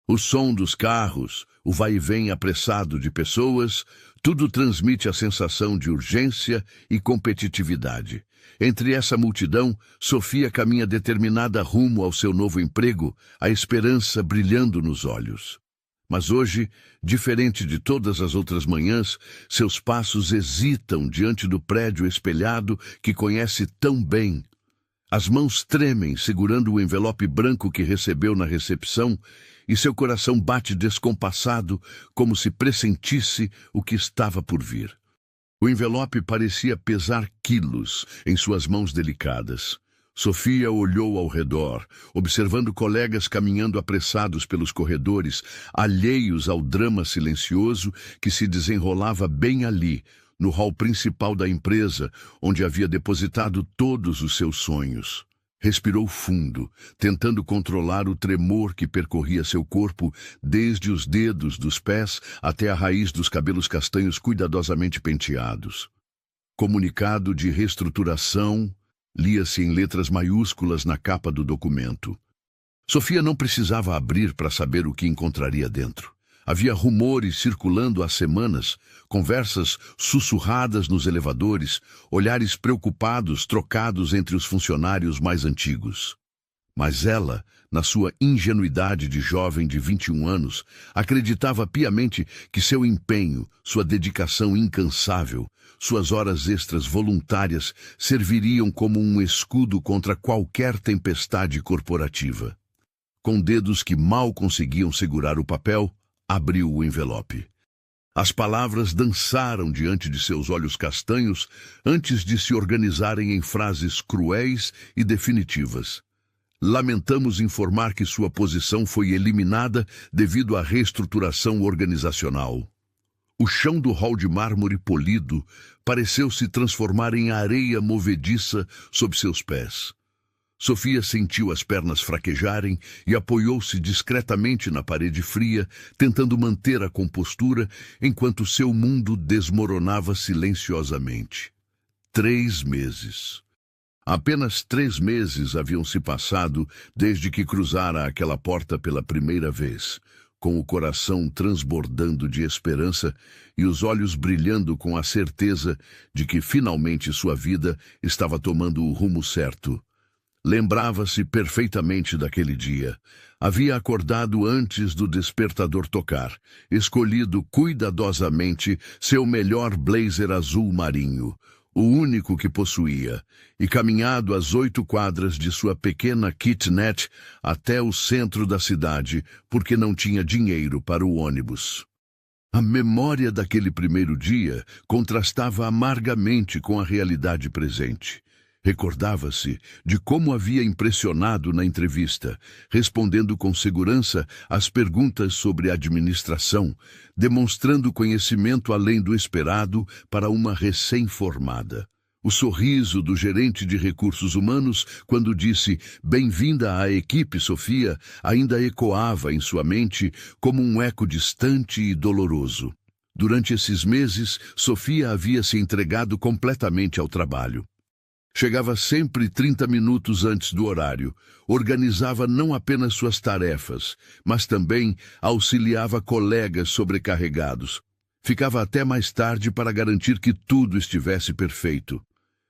O som dos carros, o vai-e-vem apressado de pessoas, tudo transmite a sensação de urgência e competitividade. Entre essa multidão, Sofia caminha determinada rumo ao seu novo emprego, a esperança brilhando nos olhos. Mas hoje, diferente de todas as outras manhãs, seus passos hesitam diante do prédio espelhado que conhece tão bem. As mãos tremem segurando o envelope branco que recebeu na recepção e seu coração bate descompassado como se pressentisse o que estava por vir. O envelope parecia pesar quilos em suas mãos delicadas. Sofia olhou ao redor, observando colegas caminhando apressados pelos corredores, alheios ao drama silencioso que se desenrolava bem ali, no hall principal da empresa, onde havia depositado todos os seus sonhos. Respirou fundo, tentando controlar o tremor que percorria seu corpo, desde os dedos dos pés até a raiz dos cabelos castanhos cuidadosamente penteados. Comunicado de reestruturação lia-se em letras maiúsculas na capa do documento. Sofia não precisava abrir para saber o que encontraria dentro. Havia rumores circulando há semanas, conversas sussurradas nos elevadores, olhares preocupados trocados entre os funcionários mais antigos. Mas ela, na sua ingenuidade de jovem de 21 anos, acreditava piamente que seu empenho, sua dedicação incansável, suas horas extras voluntárias serviriam como um escudo contra qualquer tempestade corporativa. Com dedos que mal conseguiam segurar o papel, abriu o envelope. As palavras dançaram diante de seus olhos castanhos antes de se organizarem em frases cruéis e definitivas. Lamentamos informar que sua posição foi eliminada devido à reestruturação organizacional. O chão do hall de mármore polido pareceu se transformar em areia movediça sob seus pés. Sofia sentiu as pernas fraquejarem e apoiou-se discretamente na parede fria, tentando manter a compostura enquanto seu mundo desmoronava silenciosamente. 3 meses. Apenas 3 meses haviam se passado desde que cruzara aquela porta pela primeira vez, com o coração transbordando de esperança e os olhos brilhando com a certeza de que finalmente sua vida estava tomando o rumo certo. Lembrava-se perfeitamente daquele dia. Havia acordado antes do despertador tocar, escolhido cuidadosamente seu melhor blazer azul marinho, o único que possuía, e caminhado as 8 quadras de sua pequena kitnet até o centro da cidade, porque não tinha dinheiro para o ônibus. A memória daquele primeiro dia contrastava amargamente com a realidade presente. Recordava-se de como havia impressionado na entrevista, respondendo com segurança às perguntas sobre a administração, demonstrando conhecimento além do esperado para uma recém-formada. O sorriso do gerente de recursos humanos, quando disse "Bem-vinda à equipe, Sofia", ainda ecoava em sua mente como um eco distante e doloroso. Durante esses meses, Sofia havia se entregado completamente ao trabalho. Chegava sempre 30 minutos antes do horário, organizava não apenas suas tarefas, mas também auxiliava colegas sobrecarregados. Ficava até mais tarde para garantir que tudo estivesse perfeito.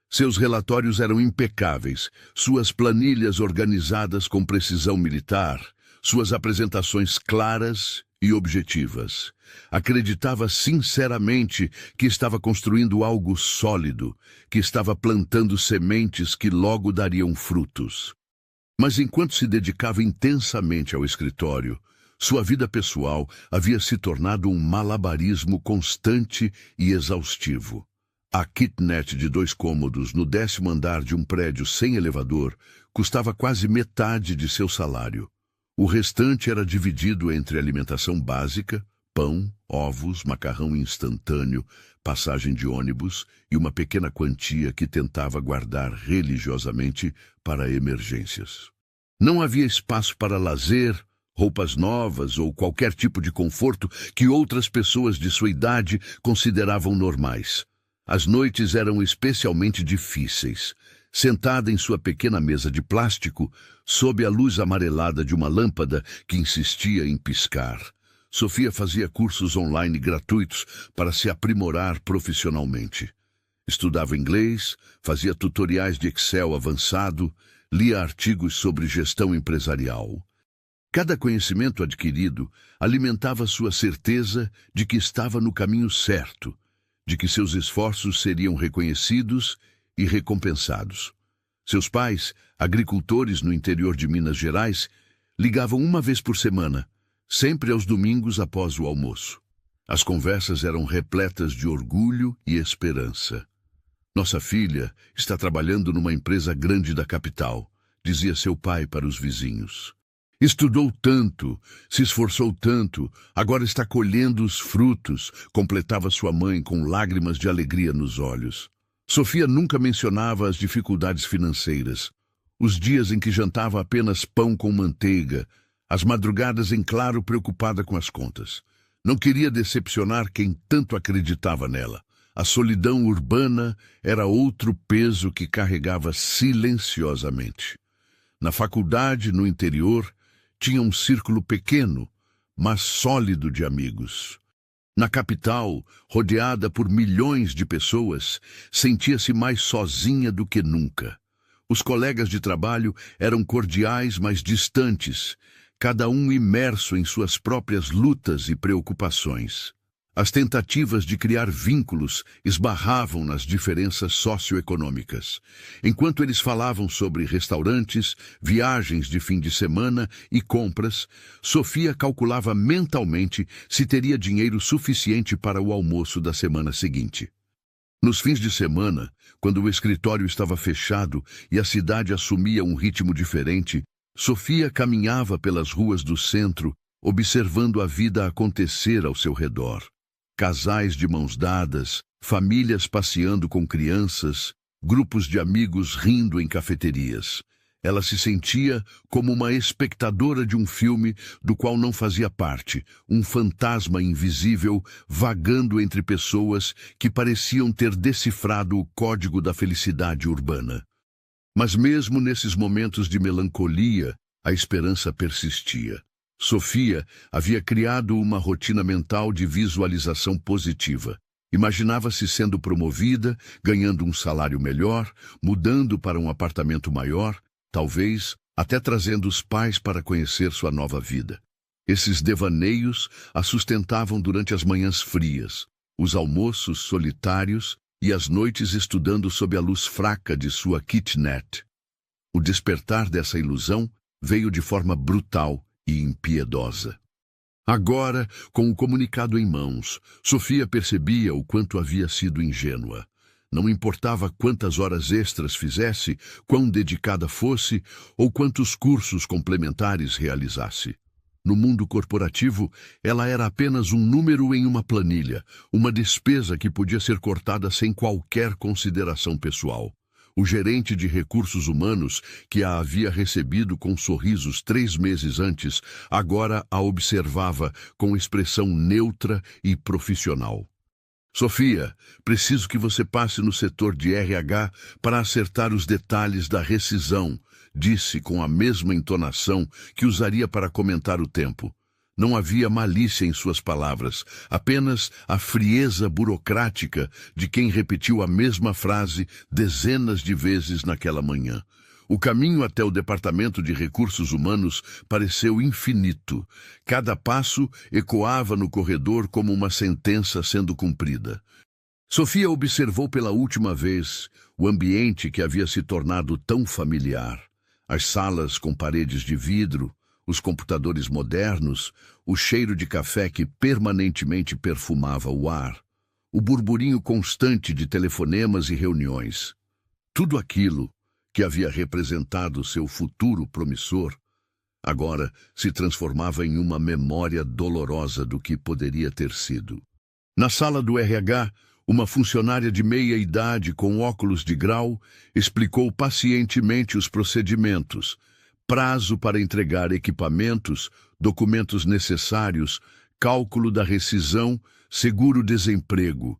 Seus relatórios eram impecáveis, suas planilhas organizadas com precisão militar, suas apresentações claras e objetivas. Acreditava sinceramente que estava construindo algo sólido, que estava plantando sementes que logo dariam frutos. Mas enquanto se dedicava intensamente ao escritório, sua vida pessoal havia se tornado um malabarismo constante e exaustivo. A kitnet de 2 cômodos no 10º andar de um prédio sem elevador custava quase metade de seu salário. O restante era dividido entre alimentação básica, pão, ovos, macarrão instantâneo, passagem de ônibus e uma pequena quantia que tentava guardar religiosamente para emergências. Não havia espaço para lazer, roupas novas ou qualquer tipo de conforto que outras pessoas de sua idade consideravam normais. As noites eram especialmente difíceis. sentada em sua pequena mesa de plástico, sob a luz amarelada de uma lâmpada que insistia em piscar. Sofia fazia cursos online gratuitos para se aprimorar profissionalmente. Estudava inglês, fazia tutoriais de Excel avançado, lia artigos sobre gestão empresarial. Cada conhecimento adquirido alimentava sua certeza de que estava no caminho certo, de que seus esforços seriam reconhecidos e recompensados. Seus pais, agricultores no interior de Minas Gerais, ligavam uma vez por semana, sempre aos domingos após o almoço. As conversas eram repletas de orgulho e esperança. Nossa filha está trabalhando numa empresa grande da capital, dizia seu pai para os vizinhos. Estudou tanto, se esforçou tanto, agora está colhendo os frutos, completava sua mãe com lágrimas de alegria nos olhos. Sofia nunca mencionava as dificuldades financeiras, os dias em que jantava apenas pão com manteiga, as madrugadas em claro preocupada com as contas. Não queria decepcionar quem tanto acreditava nela. A solidão urbana era outro peso que carregava silenciosamente. Na faculdade, no interior, tinha um círculo pequeno, mas sólido de amigos. Na capital, rodeada por milhões de pessoas, sentia-se mais sozinha do que nunca. Os colegas de trabalho eram cordiais, mas distantes, cada um imerso em suas próprias lutas e preocupações. As tentativas de criar vínculos esbarravam nas diferenças socioeconômicas. Enquanto eles falavam sobre restaurantes, viagens de fim de semana e compras, Sofia calculava mentalmente se teria dinheiro suficiente para o almoço da semana seguinte. Nos fins de semana, quando o escritório estava fechado e a cidade assumia um ritmo diferente, Sofia caminhava pelas ruas do centro, observando a vida acontecer ao seu redor. Casais de mãos dadas, famílias passeando com crianças, grupos de amigos rindo em cafeterias. Ela se sentia como uma espectadora de um filme do qual não fazia parte, um fantasma invisível vagando entre pessoas que pareciam ter decifrado o código da felicidade urbana. Mas mesmo nesses momentos de melancolia, a esperança persistia. Sofia havia criado uma rotina mental de visualização positiva. Imaginava-se sendo promovida, ganhando um salário melhor, mudando para um apartamento maior, talvez até trazendo os pais para conhecer sua nova vida. Esses devaneios a sustentavam durante as manhãs frias, os almoços solitários e as noites estudando sob a luz fraca de sua kitnet. O despertar dessa ilusão veio de forma brutal e impiedosa. Agora, com o comunicado em mãos, Sofia percebia o quanto havia sido ingênua. Não importava quantas horas extras fizesse, quão dedicada fosse ou quantos cursos complementares realizasse. No mundo corporativo, ela era apenas um número em uma planilha, uma despesa que podia ser cortada sem qualquer consideração pessoal. O gerente de recursos humanos, que a havia recebido com sorrisos 3 meses antes, agora a observava com expressão neutra e profissional. Sofia, preciso que você passe no setor de RH para acertar os detalhes da rescisão, disse com a mesma entonação que usaria para comentar o tempo. Não havia malícia em suas palavras, apenas a frieza burocrática de quem repetiu a mesma frase dezenas de vezes naquela manhã. O caminho até o Departamento de Recursos Humanos pareceu infinito. Cada passo ecoava no corredor como uma sentença sendo cumprida. Sofia observou pela última vez o ambiente que havia se tornado tão familiar. As salas com paredes de vidro, os computadores modernos, o cheiro de café que permanentemente perfumava o ar, o burburinho constante de telefonemas e reuniões. Tudo aquilo que havia representado seu futuro promissor, agora se transformava em uma memória dolorosa do que poderia ter sido. Na sala do RH, uma funcionária de meia-idade com óculos de grau explicou pacientemente os procedimentos, prazo para entregar equipamentos, documentos necessários, cálculo da rescisão, seguro-desemprego.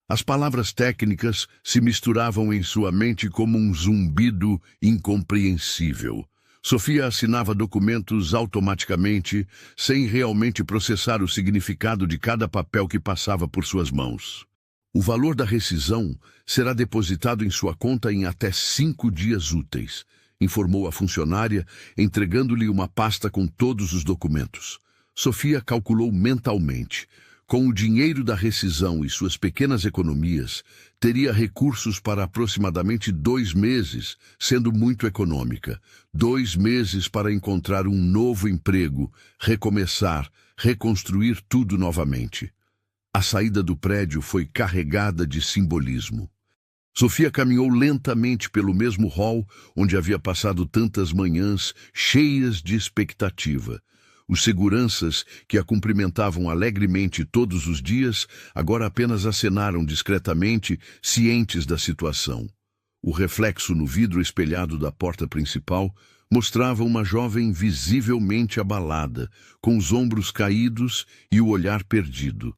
As palavras técnicas se misturavam em sua mente como um zumbido incompreensível. Sofia assinava documentos automaticamente, sem realmente processar o significado de cada papel que passava por suas mãos. O valor da rescisão será depositado em sua conta em até 5 dias úteis, informou a funcionária, entregando-lhe uma pasta com todos os documentos. Sofia calculou mentalmente. Com o dinheiro da rescisão e suas pequenas economias, teria recursos para aproximadamente 2 meses, sendo muito econômica. 2 meses para encontrar um novo emprego, recomeçar, reconstruir tudo novamente. A saída do prédio foi carregada de simbolismo. Sofia caminhou lentamente pelo mesmo hall onde havia passado tantas manhãs cheias de expectativa. Os seguranças, que a cumprimentavam alegremente todos os dias, agora apenas acenaram discretamente, cientes da situação. O reflexo no vidro espelhado da porta principal mostrava uma jovem visivelmente abalada, com os ombros caídos e o olhar perdido.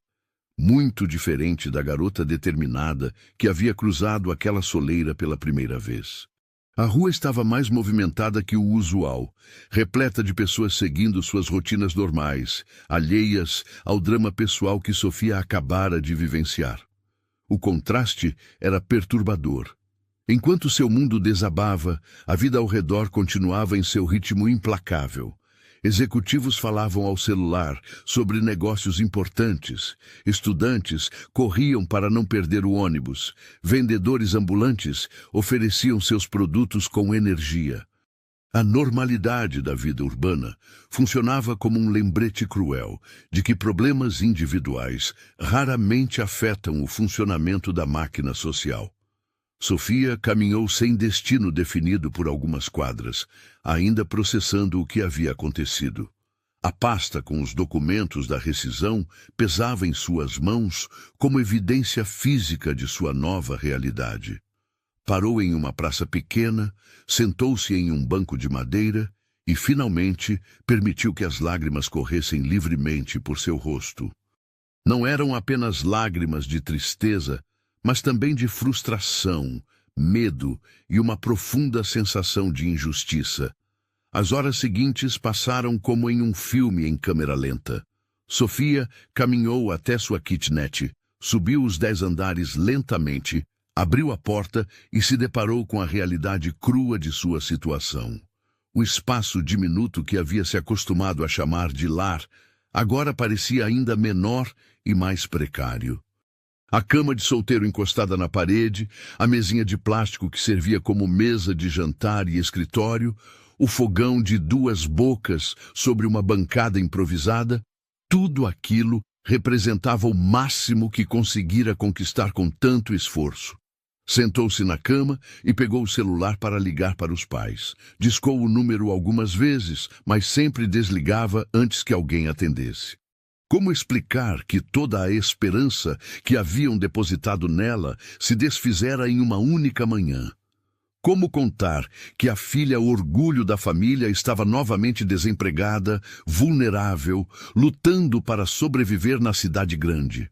Muito diferente da garota determinada que havia cruzado aquela soleira pela primeira vez. A rua estava mais movimentada que o usual, repleta de pessoas seguindo suas rotinas normais, alheias ao drama pessoal que Sofia acabara de vivenciar. O contraste era perturbador. Enquanto seu mundo desabava, a vida ao redor continuava em seu ritmo implacável. Executivos falavam ao celular sobre negócios importantes. Estudantes corriam para não perder o ônibus. Vendedores ambulantes ofereciam seus produtos com energia. A normalidade da vida urbana funcionava como um lembrete cruel de que problemas individuais raramente afetam o funcionamento da máquina social. Sofia caminhou sem destino definido por algumas quadras, ainda processando o que havia acontecido. A pasta com os documentos da rescisão pesava em suas mãos como evidência física de sua nova realidade. Parou em uma praça pequena, sentou-se em um banco de madeira e, finalmente, permitiu que as lágrimas corressem livremente por seu rosto. Não eram apenas lágrimas de tristeza, mas também de frustração, medo e uma profunda sensação de injustiça. As horas seguintes passaram como em um filme em câmera lenta. Sofia caminhou até sua kitnet, subiu os 10 andares lentamente, abriu a porta e se deparou com a realidade crua de sua situação. O espaço diminuto que havia se acostumado a chamar de lar, agora parecia ainda menor e mais precário. A cama de solteiro encostada na parede, a mesinha de plástico que servia como mesa de jantar e escritório, o fogão de 2 bocas sobre uma bancada improvisada, tudo aquilo representava o máximo que conseguira conquistar com tanto esforço. Sentou-se na cama e pegou o celular para ligar para os pais. Discou o número algumas vezes, mas sempre desligava antes que alguém atendesse. Como explicar que toda a esperança que haviam depositado nela se desfizera em uma única manhã? Como contar que a filha orgulho da família estava novamente desempregada, vulnerável, lutando para sobreviver na cidade grande?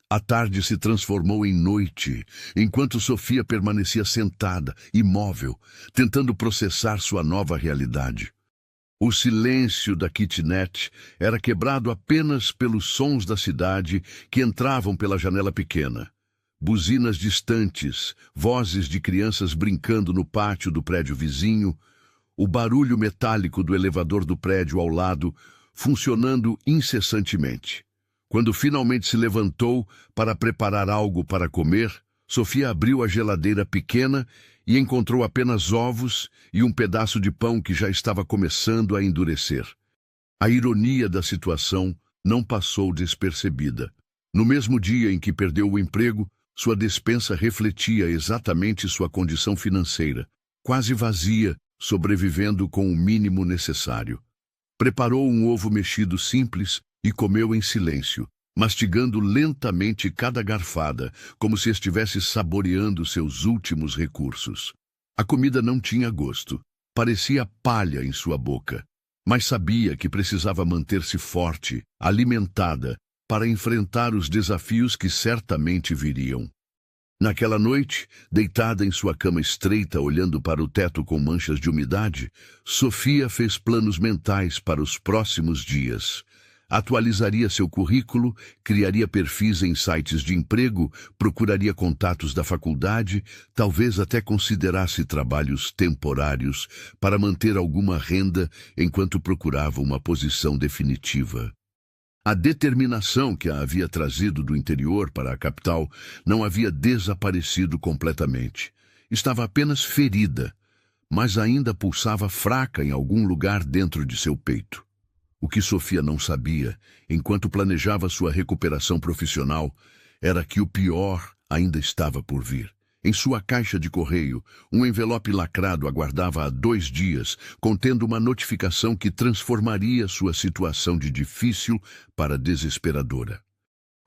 A tarde se transformou em noite, enquanto Sofia permanecia sentada, imóvel, tentando processar sua nova realidade. O silêncio da kitnet era quebrado apenas pelos sons da cidade que entravam pela janela pequena. Buzinas distantes, vozes de crianças brincando no pátio do prédio vizinho, o barulho metálico do elevador do prédio ao lado, funcionando incessantemente. Quando finalmente se levantou para preparar algo para comer, Sofia abriu a geladeira pequena e encontrou apenas ovos e um pedaço de pão que já estava começando a endurecer. A ironia da situação não passou despercebida. No mesmo dia em que perdeu o emprego, sua despensa refletia exatamente sua condição financeira, quase vazia, sobrevivendo com o mínimo necessário. Preparou um ovo mexido simples e comeu em silêncio, mastigando lentamente cada garfada, como se estivesse saboreando seus últimos recursos. A comida não tinha gosto, parecia palha em sua boca, mas sabia que precisava manter-se forte, alimentada, para enfrentar os desafios que certamente viriam. Naquela noite, deitada em sua cama estreita, olhando para o teto com manchas de umidade, Sofia fez planos mentais para os próximos dias. Atualizaria seu currículo, criaria perfis em sites de emprego, procuraria contatos da faculdade, talvez até considerasse trabalhos temporários para manter alguma renda enquanto procurava uma posição definitiva. A determinação que a havia trazido do interior para a capital não havia desaparecido completamente. Estava apenas ferida, mas ainda pulsava fraca em algum lugar dentro de seu peito. O que Sofia não sabia, enquanto planejava sua recuperação profissional, era que o pior ainda estava por vir. Em sua caixa de correio, um envelope lacrado aguardava há 2 dias, contendo uma notificação que transformaria sua situação de difícil para desesperadora.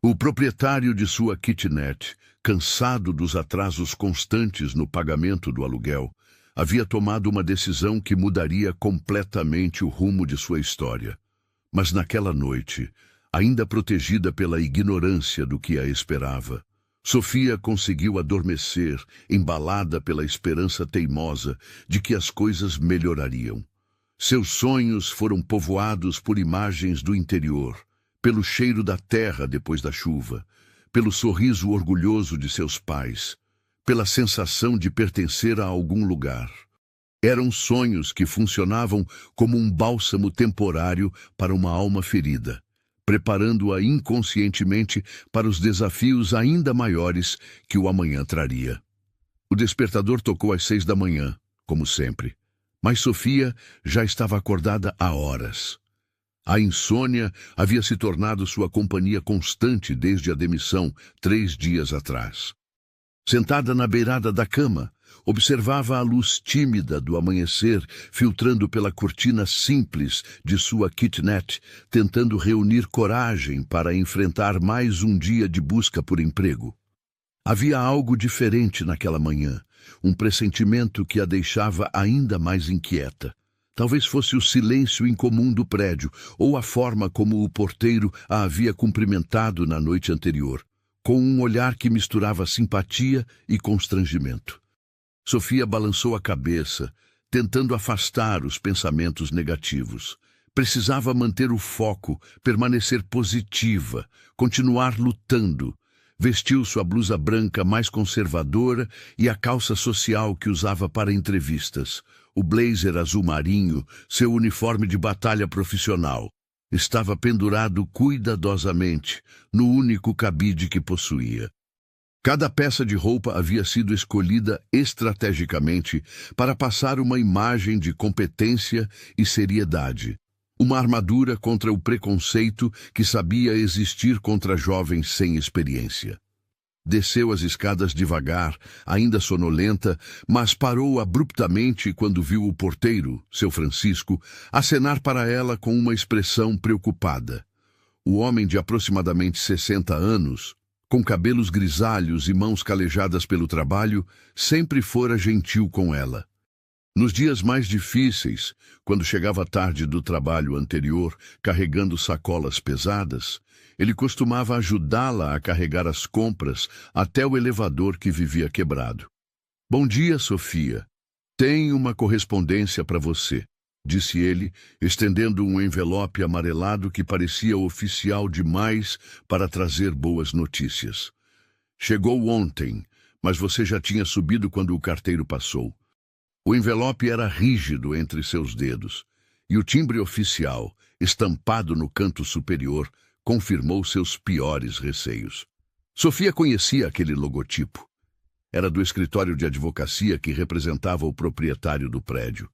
O proprietário de sua kitnet, cansado dos atrasos constantes no pagamento do aluguel, havia tomado uma decisão que mudaria completamente o rumo de sua história. Mas naquela noite, ainda protegida pela ignorância do que a esperava, Sofia conseguiu adormecer, embalada pela esperança teimosa de que as coisas melhorariam. Seus sonhos foram povoados por imagens do interior, pelo cheiro da terra depois da chuva, pelo sorriso orgulhoso de seus pais, pela sensação de pertencer a algum lugar. Eram sonhos que funcionavam como um bálsamo temporário para uma alma ferida, preparando-a inconscientemente para os desafios ainda maiores que o amanhã traria. O despertador tocou às 6 da manhã, como sempre, mas Sofia já estava acordada há horas. A insônia havia se tornado sua companhia constante desde a demissão 3 dias atrás. Sentada na beirada da cama, observava a luz tímida do amanhecer filtrando pela cortina simples de sua kitnet, tentando reunir coragem para enfrentar mais um dia de busca por emprego. Havia algo diferente naquela manhã, um pressentimento que a deixava ainda mais inquieta. Talvez fosse o silêncio incomum do prédio ou a forma como o porteiro a havia cumprimentado na noite anterior, com um olhar que misturava simpatia e constrangimento. Sofia balançou a cabeça, tentando afastar os pensamentos negativos. Precisava manter o foco, permanecer positiva, continuar lutando. Vestiu sua blusa branca mais conservadora e a calça social que usava para entrevistas. O blazer azul marinho, seu uniforme de batalha profissional, estava pendurado cuidadosamente no único cabide que possuía. Cada peça de roupa havia sido escolhida estrategicamente para passar uma imagem de competência e seriedade. Uma armadura contra o preconceito que sabia existir contra jovens sem experiência. Desceu as escadas devagar, ainda sonolenta, mas parou abruptamente quando viu o porteiro, seu Francisco, acenar para ela com uma expressão preocupada. O homem de aproximadamente 60 anos, com cabelos grisalhos e mãos calejadas pelo trabalho, sempre fora gentil com ela. Nos dias mais difíceis, quando chegava tarde do trabalho anterior, carregando sacolas pesadas, ele costumava ajudá-la a carregar as compras até o elevador que vivia quebrado. "Bom dia, Sofia. Tenho uma correspondência para você", disse ele, estendendo um envelope amarelado que parecia oficial demais para trazer boas notícias. "Chegou ontem, mas você já tinha subido quando o carteiro passou." O envelope era rígido entre seus dedos, e o timbre oficial, estampado no canto superior, confirmou seus piores receios. Sofia conhecia aquele logotipo. Era do escritório de advocacia que representava o proprietário do prédio.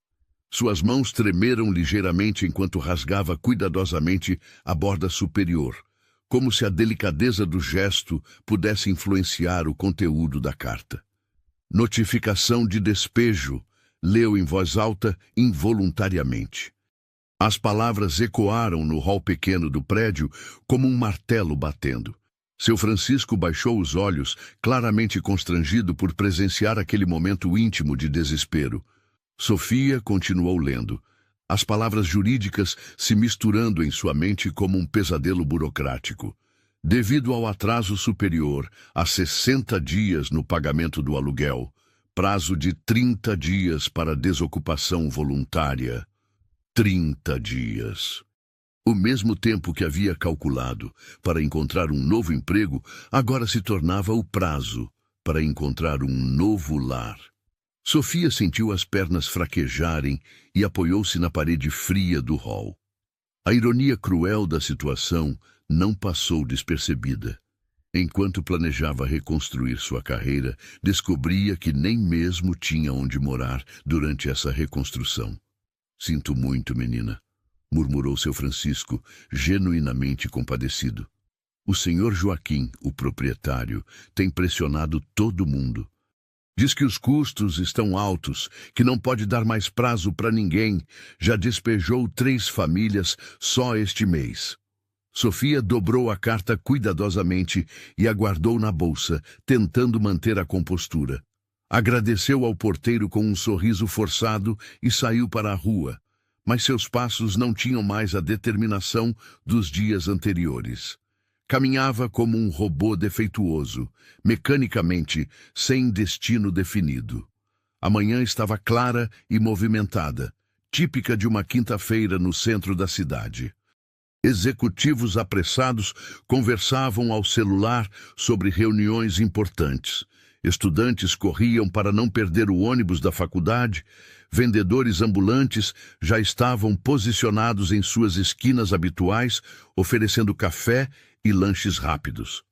Suas mãos tremeram ligeiramente enquanto rasgava cuidadosamente a borda superior, como se a delicadeza do gesto pudesse influenciar o conteúdo da carta. "Notificação de despejo", leu em voz alta involuntariamente. As palavras ecoaram no hall pequeno do prédio como um martelo batendo. Seu Francisco baixou os olhos, claramente constrangido por presenciar aquele momento íntimo de desespero. Sofia continuou lendo, as palavras jurídicas se misturando em sua mente como um pesadelo burocrático. Devido ao atraso superior a 60 dias no pagamento do aluguel, prazo de 30 dias para desocupação voluntária. 30 dias. O mesmo tempo que havia calculado para encontrar um novo emprego, agora se tornava o prazo para encontrar um novo lar. Sofia sentiu as pernas fraquejarem e apoiou-se na parede fria do hall. A ironia cruel da situação não passou despercebida. Enquanto planejava reconstruir sua carreira, descobria que nem mesmo tinha onde morar durante essa reconstrução. Sinto muito, menina, murmurou seu Francisco, genuinamente compadecido. O senhor Joaquim, o proprietário, tem pressionado todo mundo. Diz que os custos estão altos, que não pode dar mais prazo para ninguém. Já despejou 3 famílias só este mês. Sofia dobrou a carta cuidadosamente e a guardou na bolsa, tentando manter a compostura. Agradeceu ao porteiro com um sorriso forçado e saiu para a rua, mas seus passos não tinham mais a determinação dos dias anteriores. Caminhava como um robô defeituoso, mecanicamente, sem destino definido. A manhã estava clara e movimentada, típica de uma quinta-feira no centro da cidade. Executivos apressados conversavam ao celular sobre reuniões importantes. Estudantes corriam para não perder o ônibus da faculdade. Vendedores ambulantes já estavam posicionados em suas esquinas habituais, oferecendo café e lanches rápidos.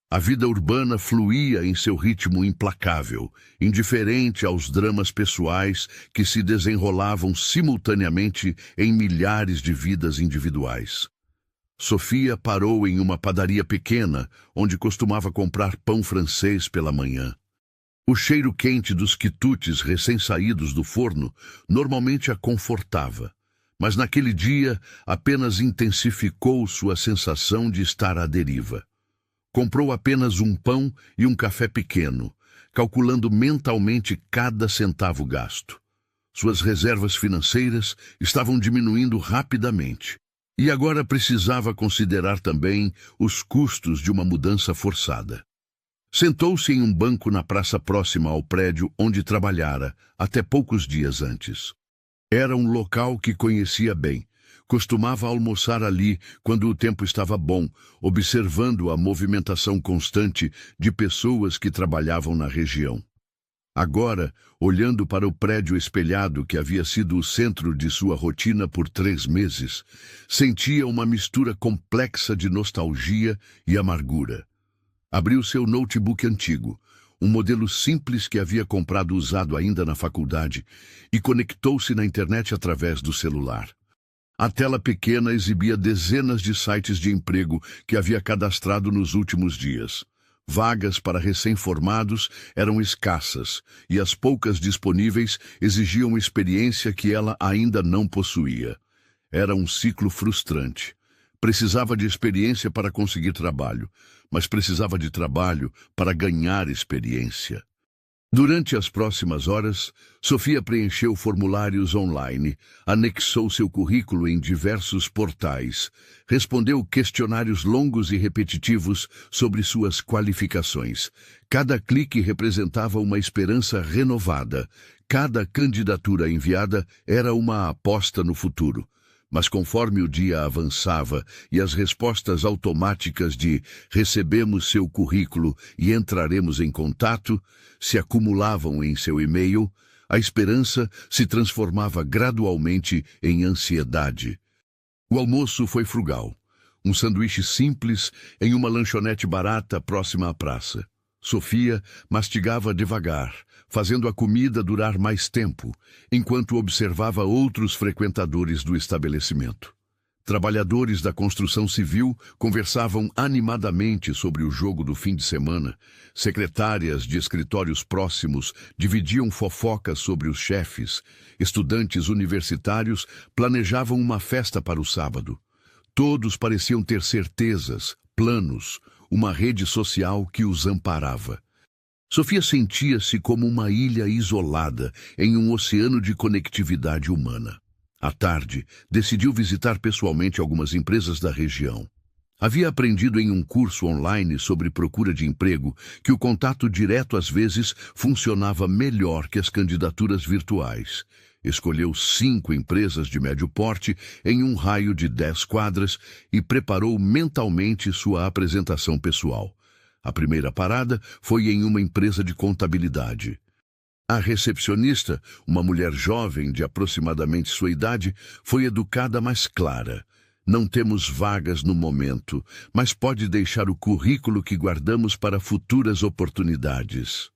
A vida urbana fluía em seu ritmo implacável, indiferente aos dramas pessoais que se desenrolavam simultaneamente em milhares de vidas individuais. Sofia parou em uma padaria pequena, onde costumava comprar pão francês pela manhã. O cheiro quente dos quitutes recém-saídos do forno normalmente a confortava, mas naquele dia apenas intensificou sua sensação de estar à deriva. Comprou apenas um pão e um café pequeno, calculando mentalmente cada centavo gasto. Suas reservas financeiras estavam diminuindo rapidamente. E agora precisava considerar também os custos de uma mudança forçada. Sentou-se em um banco na praça próxima ao prédio onde trabalhara até poucos dias antes. Era um local que conhecia bem. Costumava almoçar ali quando o tempo estava bom, observando a movimentação constante de pessoas que trabalhavam na região. Agora, olhando para o prédio espelhado que havia sido o centro de sua rotina por 3 meses, sentia uma mistura complexa de nostalgia e amargura. Abriu seu notebook antigo, um modelo simples que havia comprado usado ainda na faculdade, e conectou-se na internet através do celular. A tela pequena exibia dezenas de sites de emprego que havia cadastrado nos últimos dias. Vagas para recém-formados eram escassas, e as poucas disponíveis exigiam experiência que ela ainda não possuía. Era um ciclo frustrante. Precisava de experiência para conseguir trabalho, mas precisava de trabalho para ganhar experiência. Durante as próximas horas, Sofia preencheu formulários online, anexou seu currículo em diversos portais, respondeu questionários longos e repetitivos sobre suas qualificações. Cada clique representava uma esperança renovada. Cada candidatura enviada era uma aposta no futuro. Mas conforme o dia avançava e as respostas automáticas de "recebemos seu currículo e entraremos em contato" se acumulavam em seu e-mail, a esperança se transformava gradualmente em ansiedade. O almoço foi frugal. Um sanduíche simples em uma lanchonete barata próxima à praça. Sofia mastigava devagar, fazendo a comida durar mais tempo, enquanto observava outros frequentadores do estabelecimento. Trabalhadores da construção civil conversavam animadamente sobre o jogo do fim de semana. Secretárias de escritórios próximos dividiam fofocas sobre os chefes. Estudantes universitários planejavam uma festa para o sábado. Todos pareciam ter certezas, planos, uma rede social que os amparava. Sofia sentia-se como uma ilha isolada em um oceano de conectividade humana. À tarde, decidiu visitar pessoalmente algumas empresas da região. Havia aprendido em um curso online sobre procura de emprego que o contato direto às vezes funcionava melhor que as candidaturas virtuais. Escolheu 5 empresas de médio porte em um raio de 10 quadras e preparou mentalmente sua apresentação pessoal. A primeira parada foi em uma empresa de contabilidade. A recepcionista, uma mulher jovem de aproximadamente sua idade, foi educada, mas clara. Não temos vagas no momento, mas pode deixar o currículo que guardamos para futuras oportunidades.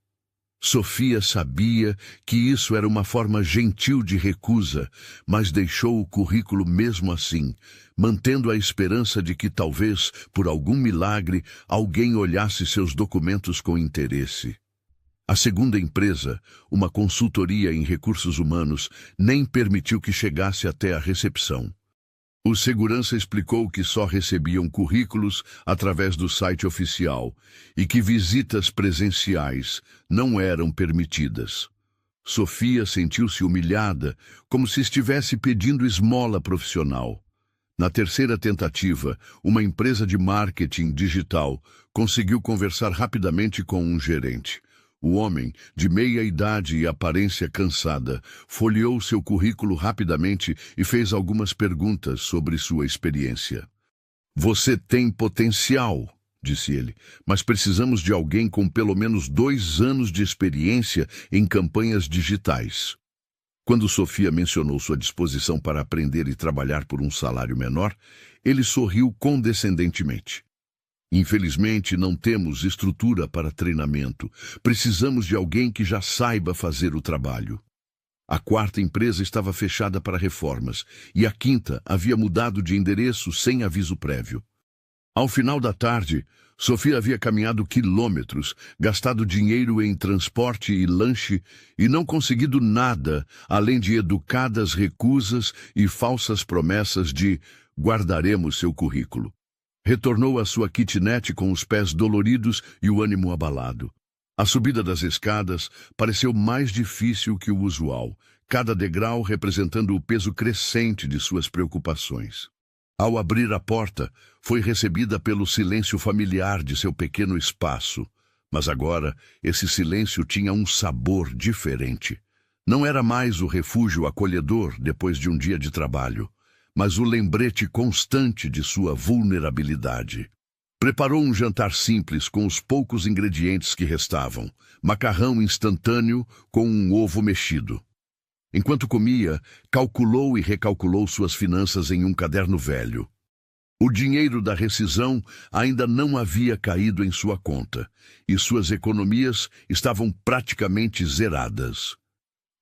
Sofia sabia que isso era uma forma gentil de recusa, mas deixou o currículo mesmo assim, mantendo a esperança de que talvez, por algum milagre, alguém olhasse seus documentos com interesse. A segunda empresa, uma consultoria em recursos humanos, nem permitiu que chegasse até a recepção. O segurança explicou que só recebiam currículos através do site oficial e que visitas presenciais não eram permitidas. Sofia sentiu-se humilhada, como se estivesse pedindo esmola profissional. Na terceira tentativa, uma empresa de marketing digital conseguiu conversar rapidamente com um gerente. O homem, de meia idade e aparência cansada, folheou seu currículo rapidamente e fez algumas perguntas sobre sua experiência. "Você tem potencial", disse ele, "mas precisamos de alguém com pelo menos 2 anos de experiência em campanhas digitais." Quando Sofia mencionou sua disposição para aprender e trabalhar por um salário menor, ele sorriu condescendentemente. "Infelizmente, não temos estrutura para treinamento. Precisamos de alguém que já saiba fazer o trabalho." A quarta empresa estava fechada para reformas e a quinta havia mudado de endereço sem aviso prévio. Ao final da tarde, Sofia havia caminhado quilômetros, gastado dinheiro em transporte e lanche e não conseguido nada além de educadas recusas e falsas promessas de "guardaremos seu currículo." Retornou à sua kitnet com os pés doloridos e o ânimo abalado. A subida das escadas pareceu mais difícil que o usual, cada degrau representando o peso crescente de suas preocupações. Ao abrir a porta, foi recebida pelo silêncio familiar de seu pequeno espaço, mas agora esse silêncio tinha um sabor diferente. Não era mais o refúgio acolhedor depois de um dia de trabalho, mas o lembrete constante de sua vulnerabilidade. Preparou um jantar simples com os poucos ingredientes que restavam, macarrão instantâneo com um ovo mexido. Enquanto comia, calculou e recalculou suas finanças em um caderno velho. O dinheiro da rescisão ainda não havia caído em sua conta, e suas economias estavam praticamente zeradas.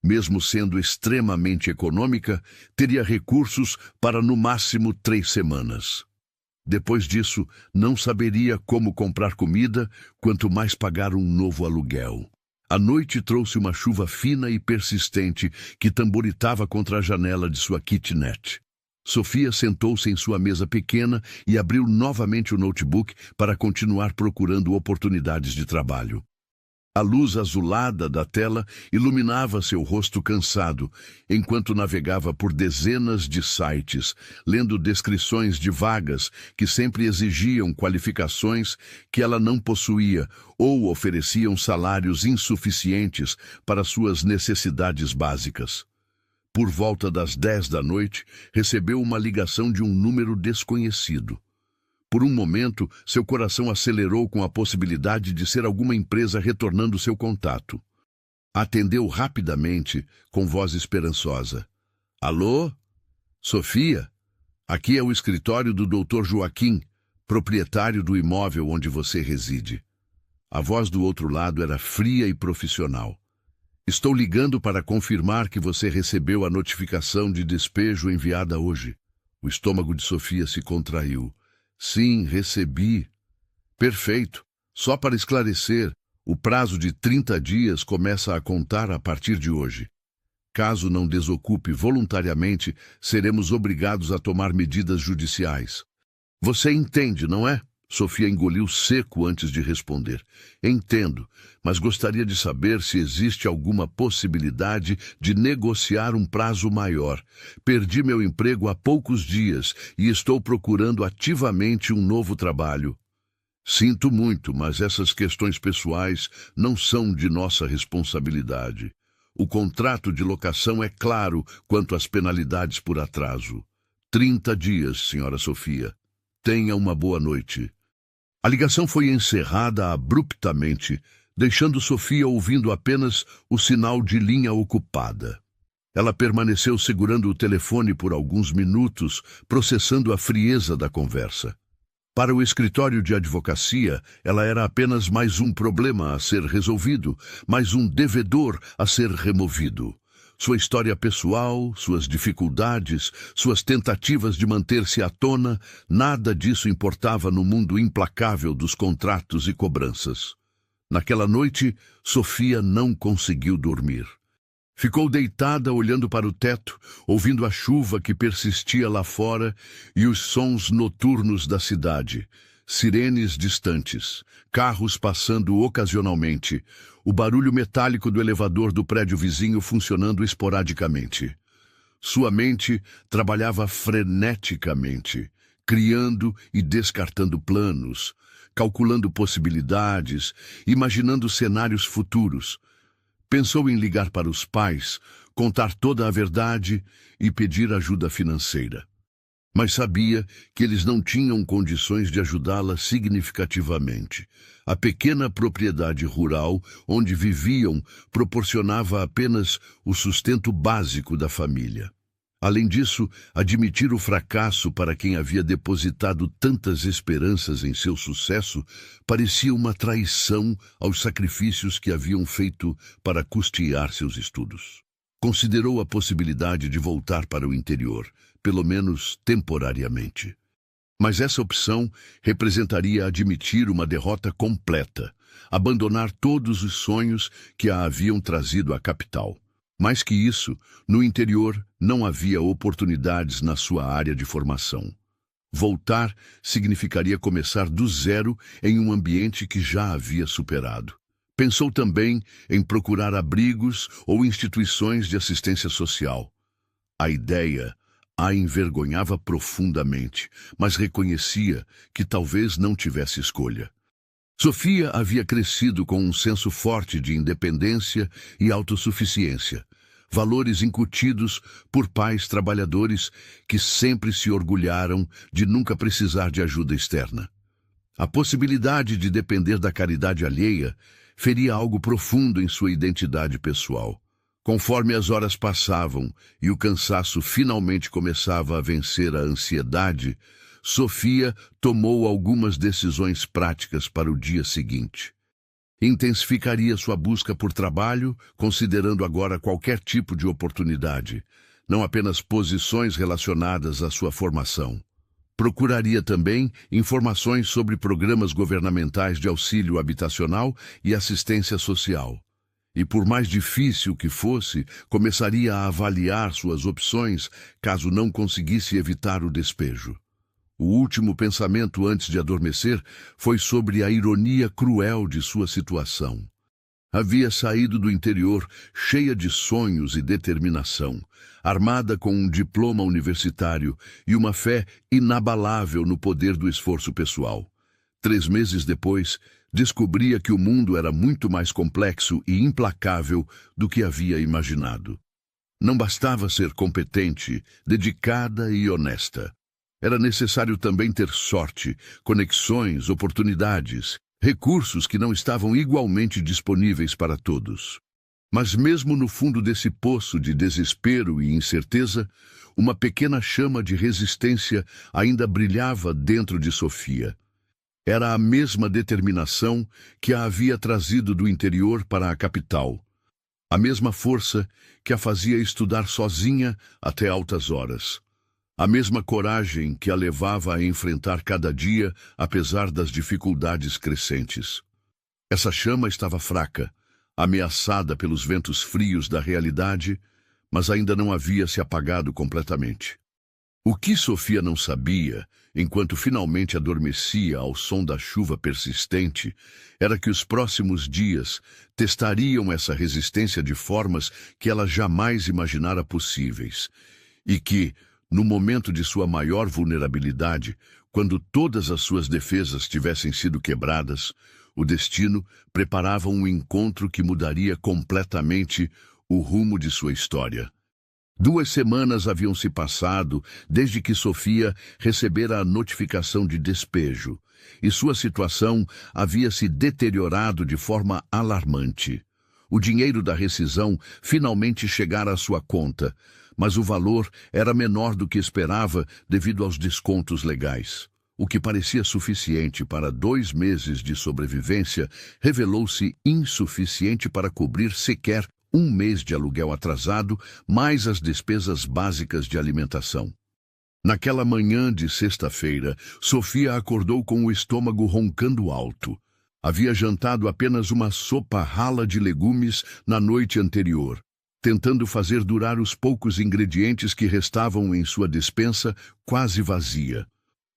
Mesmo sendo extremamente econômica, teria recursos para no máximo 3 semanas. Depois disso, não saberia como comprar comida, quanto mais pagar um novo aluguel. A noite trouxe uma chuva fina e persistente que tamboritava contra a janela de sua kitnet. Sofia sentou-se em sua mesa pequena e abriu novamente o notebook para continuar procurando oportunidades de trabalho. A luz azulada da tela iluminava seu rosto cansado, enquanto navegava por dezenas de sites, lendo descrições de vagas que sempre exigiam qualificações que ela não possuía ou ofereciam salários insuficientes para suas necessidades básicas. Por volta das 10 da noite, recebeu uma ligação de um número desconhecido. Por um momento, seu coração acelerou com a possibilidade de ser alguma empresa retornando seu contato. Atendeu rapidamente, com voz esperançosa. "Alô? Sofia? Aqui é o escritório do Dr. Joaquim, proprietário do imóvel onde você reside." A voz do outro lado era fria e profissional. "Estou ligando para confirmar que você recebeu a notificação de despejo enviada hoje." O estômago de Sofia se contraiu. "Sim, recebi." "Perfeito. Só para esclarecer, o prazo de 30 dias começa a contar a partir de hoje. Caso não desocupe voluntariamente, seremos obrigados a tomar medidas judiciais. Você entende, não é?" Sofia engoliu seco antes de responder. Entendo, mas gostaria de saber se existe alguma possibilidade de negociar um prazo maior. Perdi meu emprego há poucos dias e estou procurando ativamente um novo trabalho. Sinto muito, mas essas questões pessoais não são de nossa responsabilidade. O contrato de locação é claro quanto às penalidades por atraso. 30 dias, senhora Sofia. Tenha uma boa noite. A ligação foi encerrada abruptamente, deixando Sofia ouvindo apenas o sinal de linha ocupada. Ela permaneceu segurando o telefone por alguns minutos, processando a frieza da conversa. Para o escritório de advocacia, ela era apenas mais um problema a ser resolvido, mais um devedor a ser removido. Sua história pessoal, suas dificuldades, suas tentativas de manter-se à tona, nada disso importava no mundo implacável dos contratos e cobranças. Naquela noite, Sofia não conseguiu dormir. Ficou deitada olhando para o teto, ouvindo a chuva que persistia lá fora e os sons noturnos da cidade. Sirenes distantes, carros passando ocasionalmente, o barulho metálico do elevador do prédio vizinho funcionando esporadicamente. Sua mente trabalhava freneticamente, criando e descartando planos, calculando possibilidades, imaginando cenários futuros. Pensou em ligar para os pais, contar toda a verdade e pedir ajuda financeira. Mas sabia que eles não tinham condições de ajudá-la significativamente. A pequena propriedade rural onde viviam proporcionava apenas o sustento básico da família. Além disso, admitir o fracasso para quem havia depositado tantas esperanças em seu sucesso parecia uma traição aos sacrifícios que haviam feito para custear seus estudos. Considerou a possibilidade de voltar para o interior, pelo menos temporariamente. Mas essa opção representaria admitir uma derrota completa, abandonar todos os sonhos que a haviam trazido à capital. Mais que isso, no interior não havia oportunidades na sua área de formação. Voltar significaria começar do zero em um ambiente que já havia superado. Pensou também em procurar abrigos ou instituições de assistência social. A ideia a envergonhava profundamente, mas reconhecia que talvez não tivesse escolha. Sofia havia crescido com um senso forte de independência e autossuficiência, valores incutidos por pais trabalhadores que sempre se orgulharam de nunca precisar de ajuda externa. A possibilidade de depender da caridade alheia feria algo profundo em sua identidade pessoal. Conforme as horas passavam e o cansaço finalmente começava a vencer a ansiedade, Sofia tomou algumas decisões práticas para o dia seguinte. Intensificaria sua busca por trabalho, considerando agora qualquer tipo de oportunidade, não apenas posições relacionadas à sua formação. Procuraria também informações sobre programas governamentais de auxílio habitacional e assistência social. E por mais difícil que fosse, começaria a avaliar suas opções caso não conseguisse evitar o despejo. O último pensamento antes de adormecer foi sobre a ironia cruel de sua situação. Havia saído do interior cheia de sonhos e determinação, armada com um diploma universitário e uma fé inabalável no poder do esforço pessoal. 3 meses depois, descobria que o mundo era muito mais complexo e implacável do que havia imaginado. Não bastava ser competente, dedicada e honesta. Era necessário também ter sorte, conexões, oportunidades, recursos que não estavam igualmente disponíveis para todos. Mas mesmo no fundo desse poço de desespero e incerteza, uma pequena chama de resistência ainda brilhava dentro de Sofia. Era a mesma determinação que a havia trazido do interior para a capital. A mesma força que a fazia estudar sozinha até altas horas. A mesma coragem que a levava a enfrentar cada dia, apesar das dificuldades crescentes. Essa chama estava fraca, ameaçada pelos ventos frios da realidade, mas ainda não havia se apagado completamente. O que Sofia não sabia, enquanto finalmente adormecia ao som da chuva persistente, era que os próximos dias testariam essa resistência de formas que ela jamais imaginara possíveis, e que, no momento de sua maior vulnerabilidade, quando todas as suas defesas tivessem sido quebradas, o destino preparava um encontro que mudaria completamente o rumo de sua história. 2 semanas haviam se passado desde que Sofia recebera a notificação de despejo, e sua situação havia se deteriorado de forma alarmante. O dinheiro da rescisão finalmente chegara à sua conta, mas o valor era menor do que esperava devido aos descontos legais. O que parecia suficiente para 2 meses de sobrevivência revelou-se insuficiente para cobrir sequer 1 mês de aluguel atrasado, mais as despesas básicas de alimentação. Naquela manhã de sexta-feira, Sofia acordou com o estômago roncando alto. Havia jantado apenas uma sopa rala de legumes na noite anterior, tentando fazer durar os poucos ingredientes que restavam em sua despensa quase vazia.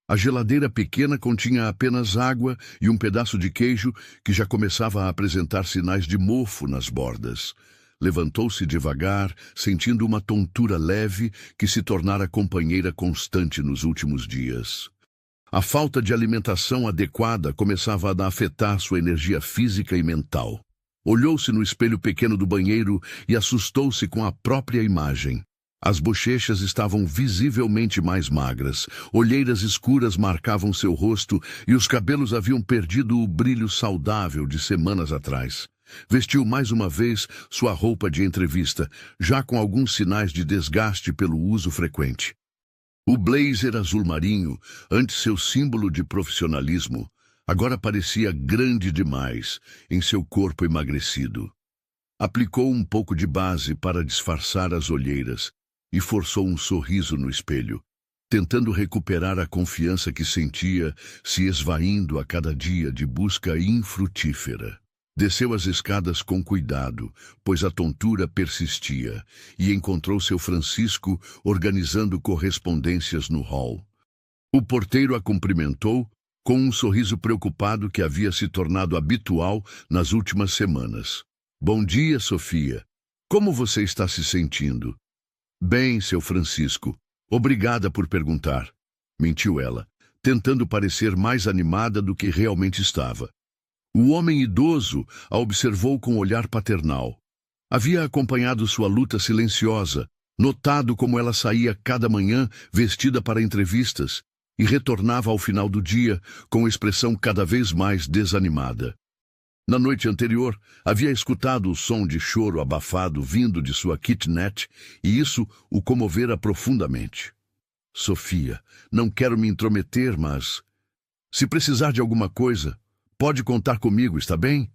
A geladeira pequena continha apenas água e um pedaço de queijo que já começava a apresentar sinais de mofo nas bordas. Levantou-se devagar, sentindo uma tontura leve que se tornara companheira constante nos últimos dias. A falta de alimentação adequada começava a afetar sua energia física e mental. Olhou-se no espelho pequeno do banheiro e assustou-se com a própria imagem. As bochechas estavam visivelmente mais magras, olheiras escuras marcavam seu rosto e os cabelos haviam perdido o brilho saudável de semanas atrás. Vestiu mais uma vez sua roupa de entrevista, já com alguns sinais de desgaste pelo uso frequente. O blazer azul marinho, antes seu símbolo de profissionalismo, agora parecia grande demais em seu corpo emagrecido. Aplicou um pouco de base para disfarçar as olheiras e forçou um sorriso no espelho, tentando recuperar a confiança que sentia se esvaindo a cada dia de busca infrutífera. Desceu as escadas com cuidado, pois a tontura persistia, e encontrou seu Francisco organizando correspondências no hall. O porteiro a cumprimentou com um sorriso preocupado que havia se tornado habitual nas últimas semanas. Bom dia, Sofia. Como você está se sentindo? Bem, seu Francisco. Obrigada por perguntar, mentiu ela, tentando parecer mais animada do que realmente estava. O homem idoso a observou com olhar paternal. Havia acompanhado sua luta silenciosa, notado como ela saía cada manhã vestida para entrevistas e retornava ao final do dia com expressão cada vez mais desanimada. Na noite anterior, havia escutado o som de choro abafado vindo de sua kitnet e isso o comovera profundamente. Sofia, não quero me intrometer, mas... Se precisar de alguma coisa... Pode contar comigo, está bem?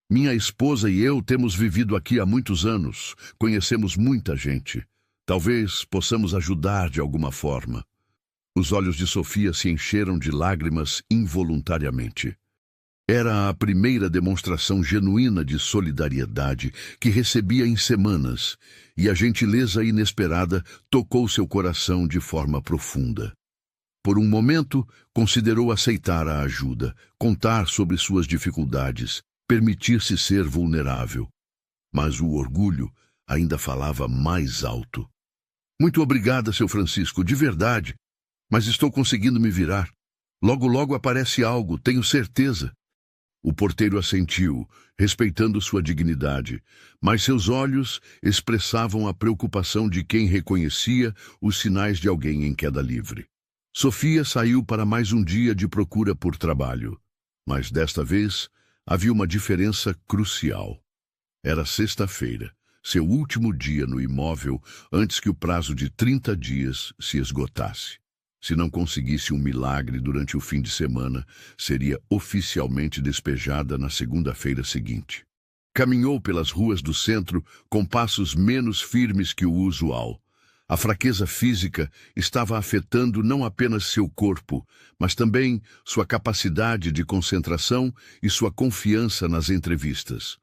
Minha esposa e eu temos vivido aqui há muitos anos. Conhecemos muita gente. Talvez possamos ajudar de alguma forma. Os olhos de Sofia se encheram de lágrimas involuntariamente. Era a primeira demonstração genuína de solidariedade que recebia em semanas, e a gentileza inesperada tocou seu coração de forma profunda. Por um momento, considerou aceitar a ajuda, contar sobre suas dificuldades, permitir-se ser vulnerável. Mas o orgulho ainda falava mais alto. Muito obrigada, seu Francisco, de verdade. Mas estou conseguindo me virar. Logo, logo aparece algo, tenho certeza. O porteiro assentiu, respeitando sua dignidade, mas seus olhos expressavam a preocupação de quem reconhecia os sinais de alguém em queda livre. Sofia saiu para mais um dia de procura por trabalho, mas desta vez havia uma diferença crucial. Era sexta-feira, seu último dia no imóvel antes que o prazo de 30 dias se esgotasse. Se não conseguisse um milagre durante o fim de semana, seria oficialmente despejada na segunda-feira seguinte. Caminhou pelas ruas do centro com passos menos firmes que o usual. A fraqueza física estava afetando não apenas seu corpo, mas também sua capacidade de concentração e sua confiança nas entrevistas.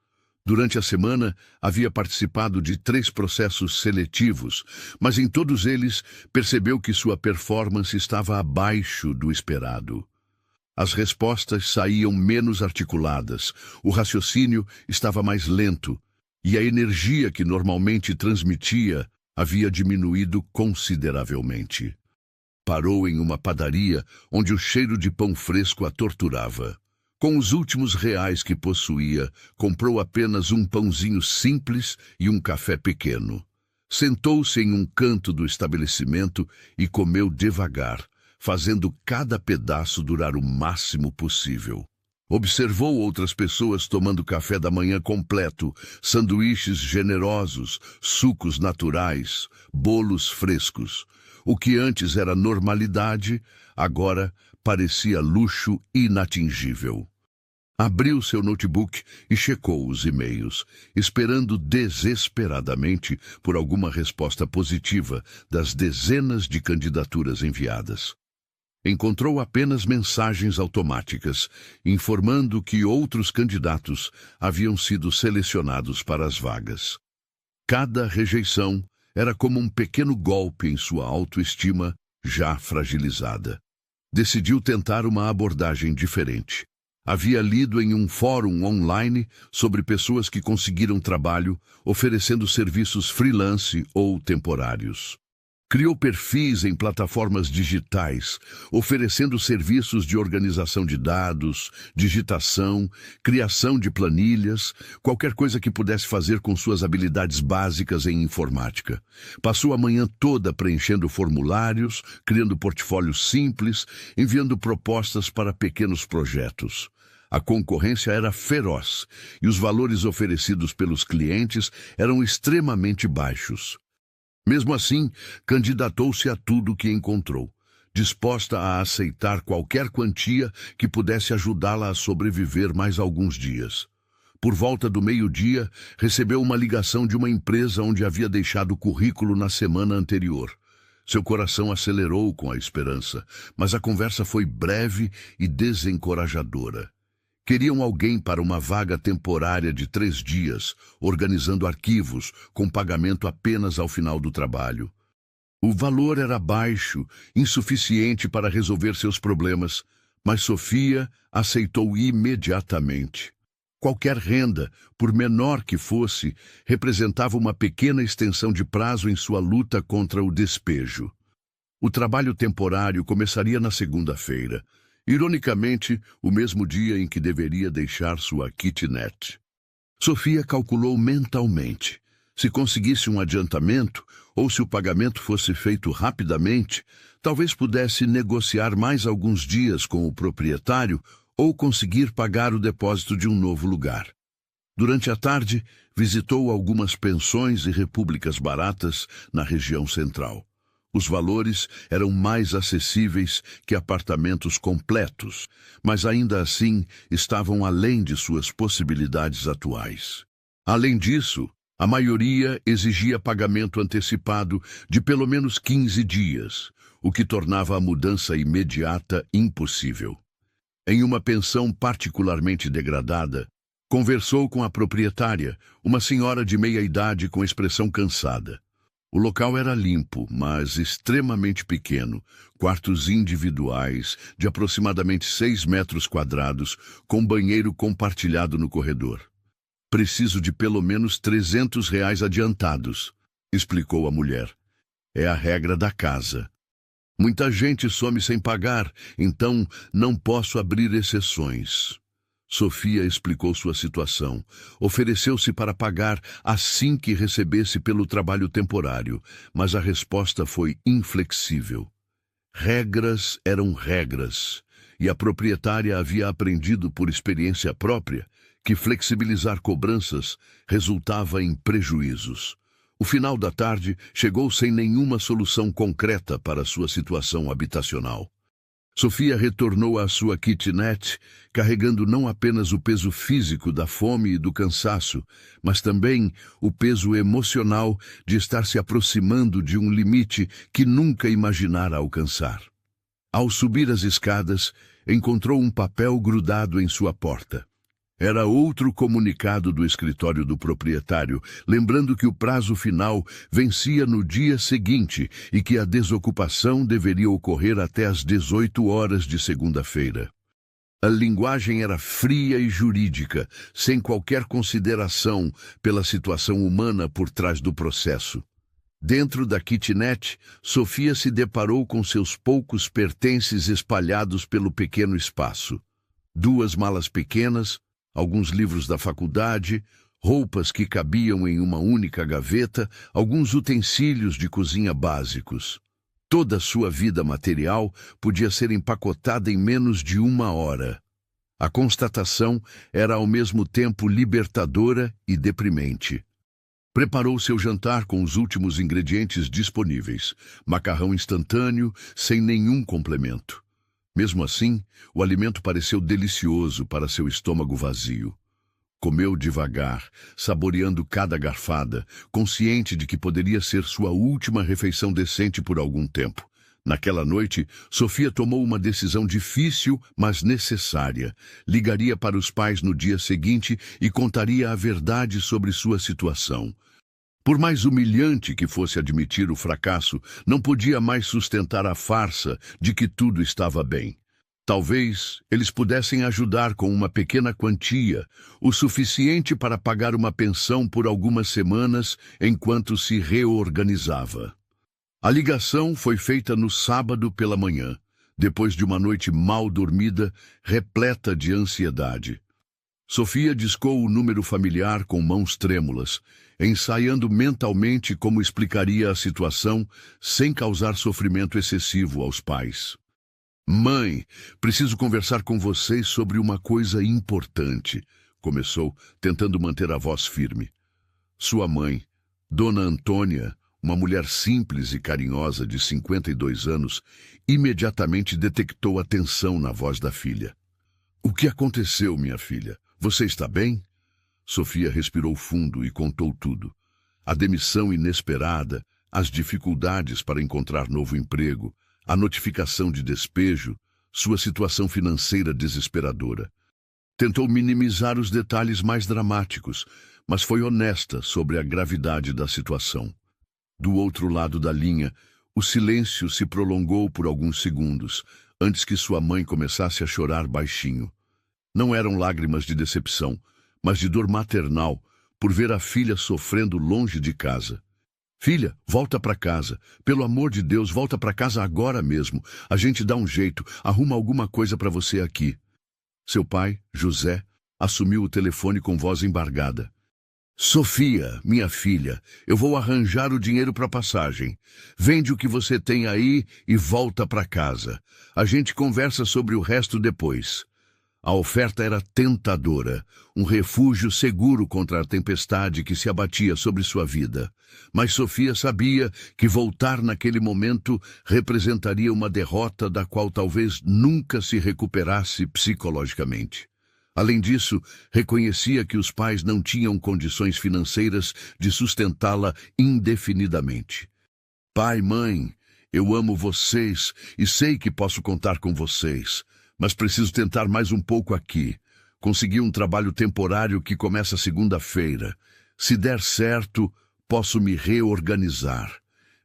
Durante a semana, havia participado de 3 processos seletivos, mas em todos eles percebeu que sua performance estava abaixo do esperado. As respostas saíam menos articuladas, o raciocínio estava mais lento, e a energia que normalmente transmitia havia diminuído consideravelmente. Parou em uma padaria onde o cheiro de pão fresco a torturava. Com os últimos reais que possuía, comprou apenas um pãozinho simples e um café pequeno. Sentou-se em um canto do estabelecimento e comeu devagar, fazendo cada pedaço durar o máximo possível. Observou outras pessoas tomando café da manhã completo, sanduíches generosos, sucos naturais, bolos frescos. O que antes era normalidade, agora parecia luxo inatingível. Abriu seu notebook e checou os e-mails, esperando desesperadamente por alguma resposta positiva das dezenas de candidaturas enviadas. Encontrou apenas mensagens automáticas, informando que outros candidatos haviam sido selecionados para as vagas. Cada rejeição era como um pequeno golpe em sua autoestima já fragilizada. Decidiu tentar uma abordagem diferente. Havia lido em um fórum online sobre pessoas que conseguiram trabalho oferecendo serviços freelance ou temporários. Criou perfis em plataformas digitais, oferecendo serviços de organização de dados, digitação, criação de planilhas, qualquer coisa que pudesse fazer com suas habilidades básicas em informática. Passou a manhã toda preenchendo formulários, criando portfólios simples, enviando propostas para pequenos projetos. A concorrência era feroz e os valores oferecidos pelos clientes eram extremamente baixos. Mesmo assim, candidatou-se a tudo o que encontrou, disposta a aceitar qualquer quantia que pudesse ajudá-la a sobreviver mais alguns dias. Por volta do meio-dia, recebeu uma ligação de uma empresa onde havia deixado o currículo na semana anterior. Seu coração acelerou com a esperança, mas a conversa foi breve e desencorajadora. Queriam alguém para uma vaga temporária de 3 dias, organizando arquivos, com pagamento apenas ao final do trabalho. O valor era baixo, insuficiente para resolver seus problemas, mas Sofia aceitou imediatamente. Qualquer renda, por menor que fosse, representava uma pequena extensão de prazo em sua luta contra o despejo. O trabalho temporário começaria na segunda-feira. Ironicamente, o mesmo dia em que deveria deixar sua kitnet. Sofia calculou mentalmente. Se conseguisse um adiantamento, ou se o pagamento fosse feito rapidamente, talvez pudesse negociar mais alguns dias com o proprietário ou conseguir pagar o depósito de um novo lugar. Durante a tarde, visitou algumas pensões e repúblicas baratas na região central. Os valores eram mais acessíveis que apartamentos completos, mas ainda assim estavam além de suas possibilidades atuais. Além disso, a maioria exigia pagamento antecipado de pelo menos 15 dias, o que tornava a mudança imediata impossível. Em uma pensão particularmente degradada, conversou com a proprietária, uma senhora de meia idade com expressão cansada. O local era limpo, mas extremamente pequeno, quartos individuais de aproximadamente 6 metros quadrados, com banheiro compartilhado no corredor. Preciso de pelo menos R$ 300 adiantados, explicou a mulher. É a regra da casa. Muita gente some sem pagar, então não posso abrir exceções. Sofia explicou sua situação. Ofereceu-se para pagar assim que recebesse pelo trabalho temporário, mas a resposta foi inflexível. Regras eram regras, e a proprietária havia aprendido por experiência própria que flexibilizar cobranças resultava em prejuízos. O final da tarde chegou sem nenhuma solução concreta para sua situação habitacional. Sofia retornou à sua kitnet, carregando não apenas o peso físico da fome e do cansaço, mas também o peso emocional de estar se aproximando de um limite que nunca imaginara alcançar. Ao subir as escadas, encontrou um papel grudado em sua porta. Era outro comunicado do escritório do proprietário, lembrando que o prazo final vencia no dia seguinte e que a desocupação deveria ocorrer até às 18 horas de segunda-feira. A linguagem era fria e jurídica, sem qualquer consideração pela situação humana por trás do processo. Dentro da kitnet, Sofia se deparou com seus poucos pertences espalhados pelo pequeno espaço. 2 malas pequenas, alguns livros da faculdade, roupas que cabiam em uma única gaveta, alguns utensílios de cozinha básicos. Toda a sua vida material podia ser empacotada em menos de 1 hora. A constatação era ao mesmo tempo libertadora e deprimente. Preparou seu jantar com os últimos ingredientes disponíveis, macarrão instantâneo, sem nenhum complemento. Mesmo assim, o alimento pareceu delicioso para seu estômago vazio. Comeu devagar, saboreando cada garfada, consciente de que poderia ser sua última refeição decente por algum tempo. Naquela noite, Sofia tomou uma decisão difícil, mas necessária. Ligaria para os pais no dia seguinte e contaria a verdade sobre sua situação. Por mais humilhante que fosse admitir o fracasso, não podia mais sustentar a farsa de que tudo estava bem. Talvez eles pudessem ajudar com uma pequena quantia, o suficiente para pagar uma pensão por algumas semanas enquanto se reorganizava. A ligação foi feita no sábado pela manhã, depois de uma noite mal dormida, repleta de ansiedade. Sofia discou o número familiar com mãos trêmulas, ensaiando mentalmente como explicaria a situação sem causar sofrimento excessivo aos pais. «Mãe, preciso conversar com vocês sobre uma coisa importante», começou, tentando manter a voz firme. Sua mãe, Dona Antônia, uma mulher simples e carinhosa de 52 anos, imediatamente detectou a tensão na voz da filha. «O que aconteceu, minha filha? Você está bem?» Sofia respirou fundo e contou tudo. A demissão inesperada, as dificuldades para encontrar novo emprego, a notificação de despejo, sua situação financeira desesperadora. Tentou minimizar os detalhes mais dramáticos, mas foi honesta sobre a gravidade da situação. Do outro lado da linha, o silêncio se prolongou por alguns segundos, antes que sua mãe começasse a chorar baixinho. Não eram lágrimas de decepção, mas de dor maternal, por ver a filha sofrendo longe de casa. «Filha, volta para casa. Pelo amor de Deus, volta para casa agora mesmo. A gente dá um jeito, arruma alguma coisa para você aqui». Seu pai, José, assumiu o telefone com voz embargada. «Sofia, minha filha, eu vou arranjar o dinheiro para a passagem. Vende o que você tem aí e volta para casa. A gente conversa sobre o resto depois». A oferta era tentadora, um refúgio seguro contra a tempestade que se abatia sobre sua vida. Mas Sofia sabia que voltar naquele momento representaria uma derrota da qual talvez nunca se recuperasse psicologicamente. Além disso, reconhecia que os pais não tinham condições financeiras de sustentá-la indefinidamente. «Pai, mãe, eu amo vocês e sei que posso contar com vocês. Mas preciso tentar mais um pouco aqui. Consegui um trabalho temporário que começa segunda-feira. Se der certo, posso me reorganizar.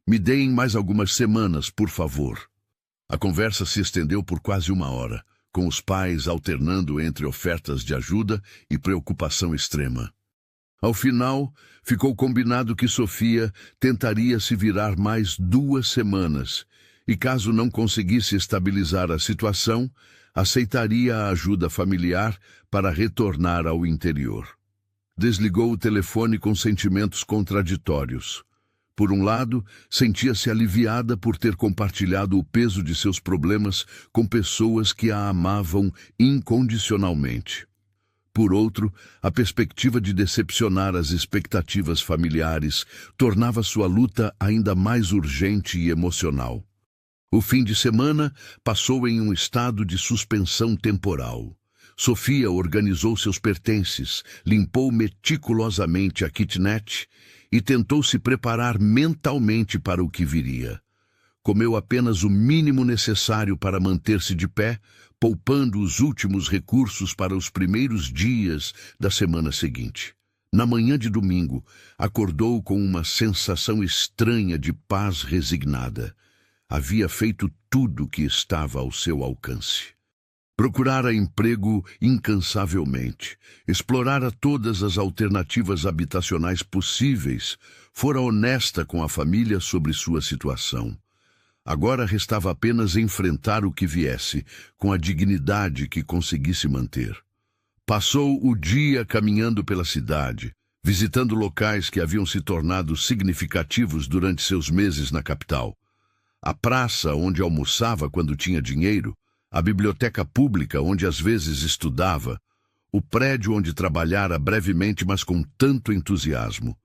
Me deem mais algumas semanas, por favor». A conversa se estendeu por quase 1 hora, com os pais alternando entre ofertas de ajuda e preocupação extrema. Ao final, ficou combinado que Sofia tentaria se virar mais 2 semanas, e caso não conseguisse estabilizar a situação, aceitaria a ajuda familiar para retornar ao interior. Desligou o telefone com sentimentos contraditórios. Por um lado, sentia-se aliviada por ter compartilhado o peso de seus problemas com pessoas que a amavam incondicionalmente. Por outro, a perspectiva de decepcionar as expectativas familiares tornava sua luta ainda mais urgente e emocional. O fim de semana passou em um estado de suspensão temporal. Sofia organizou seus pertences, limpou meticulosamente a kitnet e tentou se preparar mentalmente para o que viria. Comeu apenas o mínimo necessário para manter-se de pé, poupando os últimos recursos para os primeiros dias da semana seguinte. Na manhã de domingo, acordou com uma sensação estranha de paz resignada. Havia feito tudo o que estava ao seu alcance. Procurara emprego incansavelmente, explorara todas as alternativas habitacionais possíveis, fora honesta com a família sobre sua situação. Agora restava apenas enfrentar o que viesse, com a dignidade que conseguisse manter. Passou o dia caminhando pela cidade, visitando locais que haviam se tornado significativos durante seus meses na capital. A praça onde almoçava quando tinha dinheiro, a biblioteca pública onde às vezes estudava, o prédio onde trabalhara brevemente, mas com tanto entusiasmo.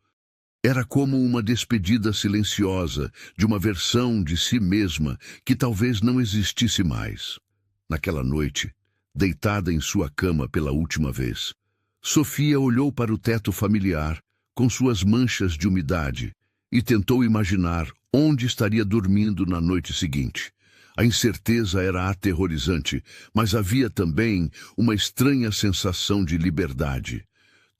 Era como uma despedida silenciosa de uma versão de si mesma que talvez não existisse mais. Naquela noite, deitada em sua cama pela última vez, Sofia olhou para o teto familiar, com suas manchas de umidade, e tentou imaginar onde estaria dormindo na noite seguinte. A incerteza era aterrorizante, mas havia também uma estranha sensação de liberdade.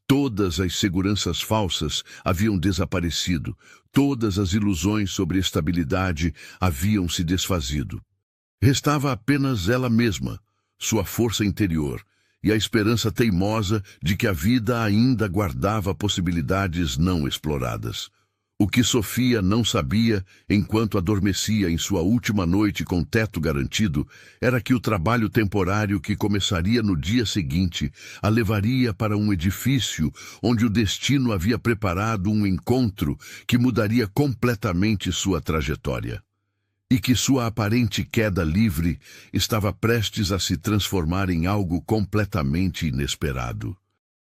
Todas as seguranças falsas haviam desaparecido, todas as ilusões sobre estabilidade haviam se desfazido. Restava apenas ela mesma, sua força interior, e a esperança teimosa de que a vida ainda guardava possibilidades não exploradas. O que Sofia não sabia, enquanto adormecia em sua última noite com teto garantido, era que o trabalho temporário que começaria no dia seguinte a levaria para um edifício onde o destino havia preparado um encontro que mudaria completamente sua trajetória. E que sua aparente queda livre estava prestes a se transformar em algo completamente inesperado.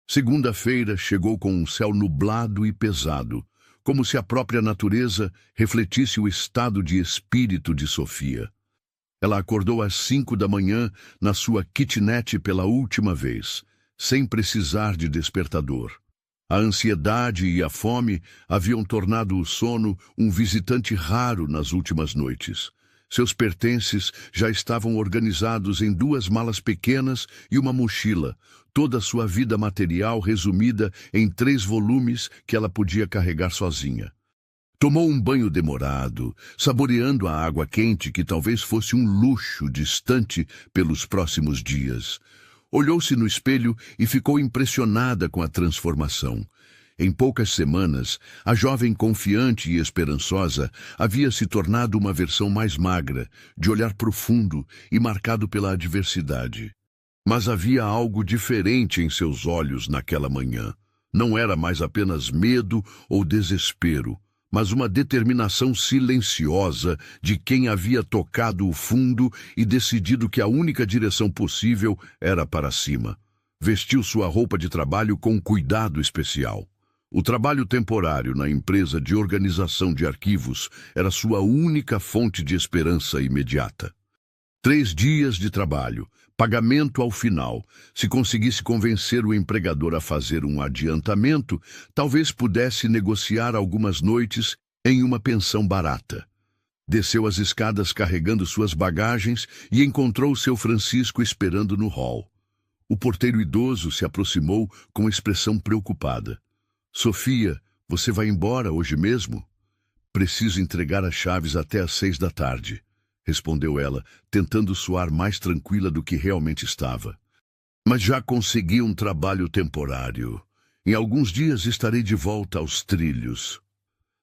Segunda-feira chegou com um céu nublado e pesado, como se a própria natureza refletisse o estado de espírito de Sofia. Ela acordou às 5 da manhã na sua kitnet pela última vez, sem precisar de despertador. A ansiedade e a fome haviam tornado o sono um visitante raro nas últimas noites. Seus pertences já estavam organizados em 2 malas pequenas e uma mochila, toda a sua vida material resumida em 3 volumes que ela podia carregar sozinha. Tomou um banho demorado, saboreando a água quente que talvez fosse um luxo distante pelos próximos dias. Olhou-se no espelho e ficou impressionada com a transformação. Em poucas semanas, a jovem confiante e esperançosa havia se tornado uma versão mais magra, de olhar profundo e marcado pela adversidade. Mas havia algo diferente em seus olhos naquela manhã. Não era mais apenas medo ou desespero, mas uma determinação silenciosa de quem havia tocado o fundo e decidido que a única direção possível era para cima. Vestiu sua roupa de trabalho com cuidado especial. O trabalho temporário na empresa de organização de arquivos era sua única fonte de esperança imediata. 3 dias de trabalho, pagamento ao final. Se conseguisse convencer o empregador a fazer um adiantamento, talvez pudesse negociar algumas noites em uma pensão barata. Desceu as escadas carregando suas bagagens e encontrou seu Francisco esperando no hall. O porteiro idoso se aproximou com expressão preocupada. "Sofia, você vai embora hoje mesmo?" "Preciso entregar as chaves até às 6 da tarde", respondeu ela, tentando soar mais tranquila do que realmente estava. "Mas já consegui um trabalho temporário. Em alguns dias estarei de volta aos trilhos."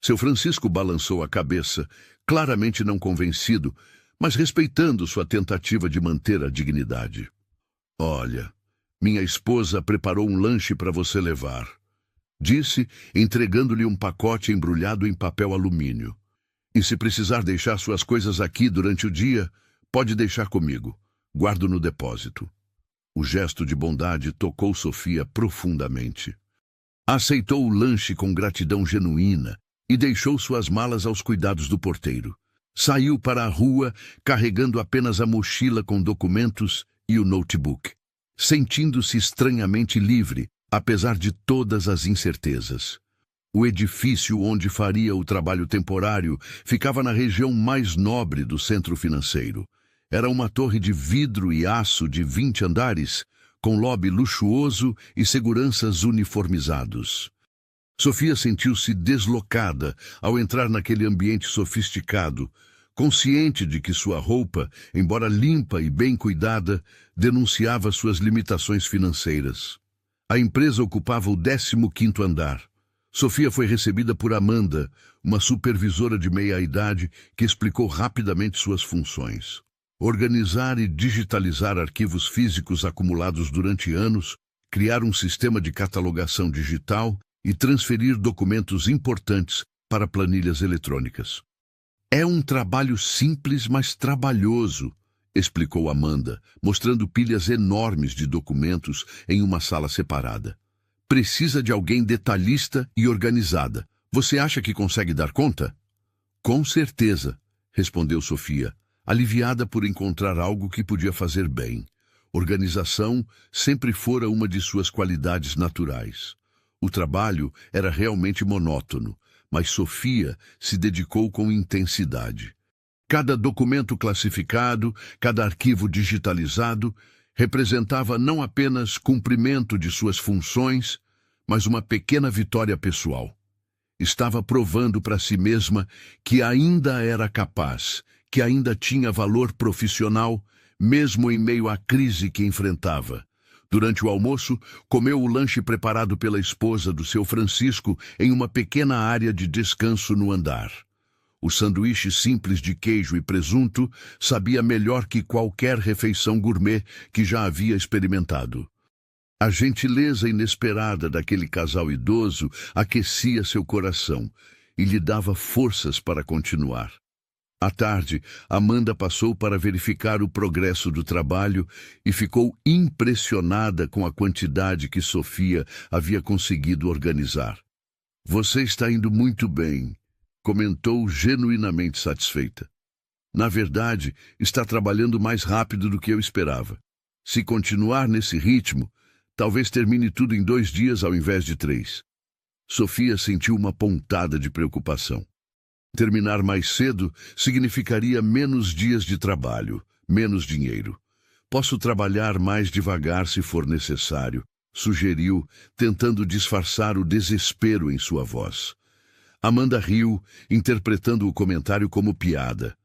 Seu Francisco balançou a cabeça, claramente não convencido, mas respeitando sua tentativa de manter a dignidade. "Olha, minha esposa preparou um lanche para você levar", disse, entregando-lhe um pacote embrulhado em papel alumínio. "E se precisar deixar suas coisas aqui durante o dia, pode deixar comigo. Guardo no depósito." O gesto de bondade tocou Sofia profundamente. Aceitou o lanche com gratidão genuína e deixou suas malas aos cuidados do porteiro. Saiu para a rua, carregando apenas a mochila com documentos e o notebook, sentindo-se estranhamente livre, apesar de todas as incertezas. O edifício onde faria o trabalho temporário ficava na região mais nobre do centro financeiro. Era uma torre de vidro e aço de 20 andares, com lobby luxuoso e seguranças uniformizados. Sofia sentiu-se deslocada ao entrar naquele ambiente sofisticado, consciente de que sua roupa, embora limpa e bem cuidada, denunciava suas limitações financeiras. A empresa ocupava o 15º andar. Sofia foi recebida por Amanda, uma supervisora de meia-idade que explicou rapidamente suas funções. Organizar e digitalizar arquivos físicos acumulados durante anos, criar um sistema de catalogação digital e transferir documentos importantes para planilhas eletrônicas. É um trabalho simples, mas trabalhoso, explicou Amanda, mostrando pilhas enormes de documentos em uma sala separada. Precisa de alguém detalhista e organizada. Você acha que consegue dar conta? Com certeza, respondeu Sofia, aliviada por encontrar algo que podia fazer bem. Organização sempre fora uma de suas qualidades naturais. O trabalho era realmente monótono, mas Sofia se dedicou com intensidade. Cada documento classificado, cada arquivo digitalizado, representava não apenas cumprimento de suas funções, mas uma pequena vitória pessoal. Estava provando para si mesma que ainda era capaz, que ainda tinha valor profissional, mesmo em meio à crise que enfrentava. Durante o almoço, comeu o lanche preparado pela esposa do seu Francisco em uma pequena área de descanso no andar. O sanduíche simples de queijo e presunto sabia melhor que qualquer refeição gourmet que já havia experimentado. A gentileza inesperada daquele casal idoso aquecia seu coração e lhe dava forças para continuar. À tarde, Amanda passou para verificar o progresso do trabalho e ficou impressionada com a quantidade que Sofia havia conseguido organizar. Você está indo muito bem, comentou genuinamente satisfeita. Na verdade, está trabalhando mais rápido do que eu esperava. Se continuar nesse ritmo, talvez termine tudo em 2 dias ao invés de 3. Sofia sentiu uma pontada de preocupação. Terminar mais cedo significaria menos dias de trabalho, menos dinheiro. Posso trabalhar mais devagar se for necessário, sugeriu, tentando disfarçar o desespero em sua voz. Amanda riu, interpretando o comentário como piada.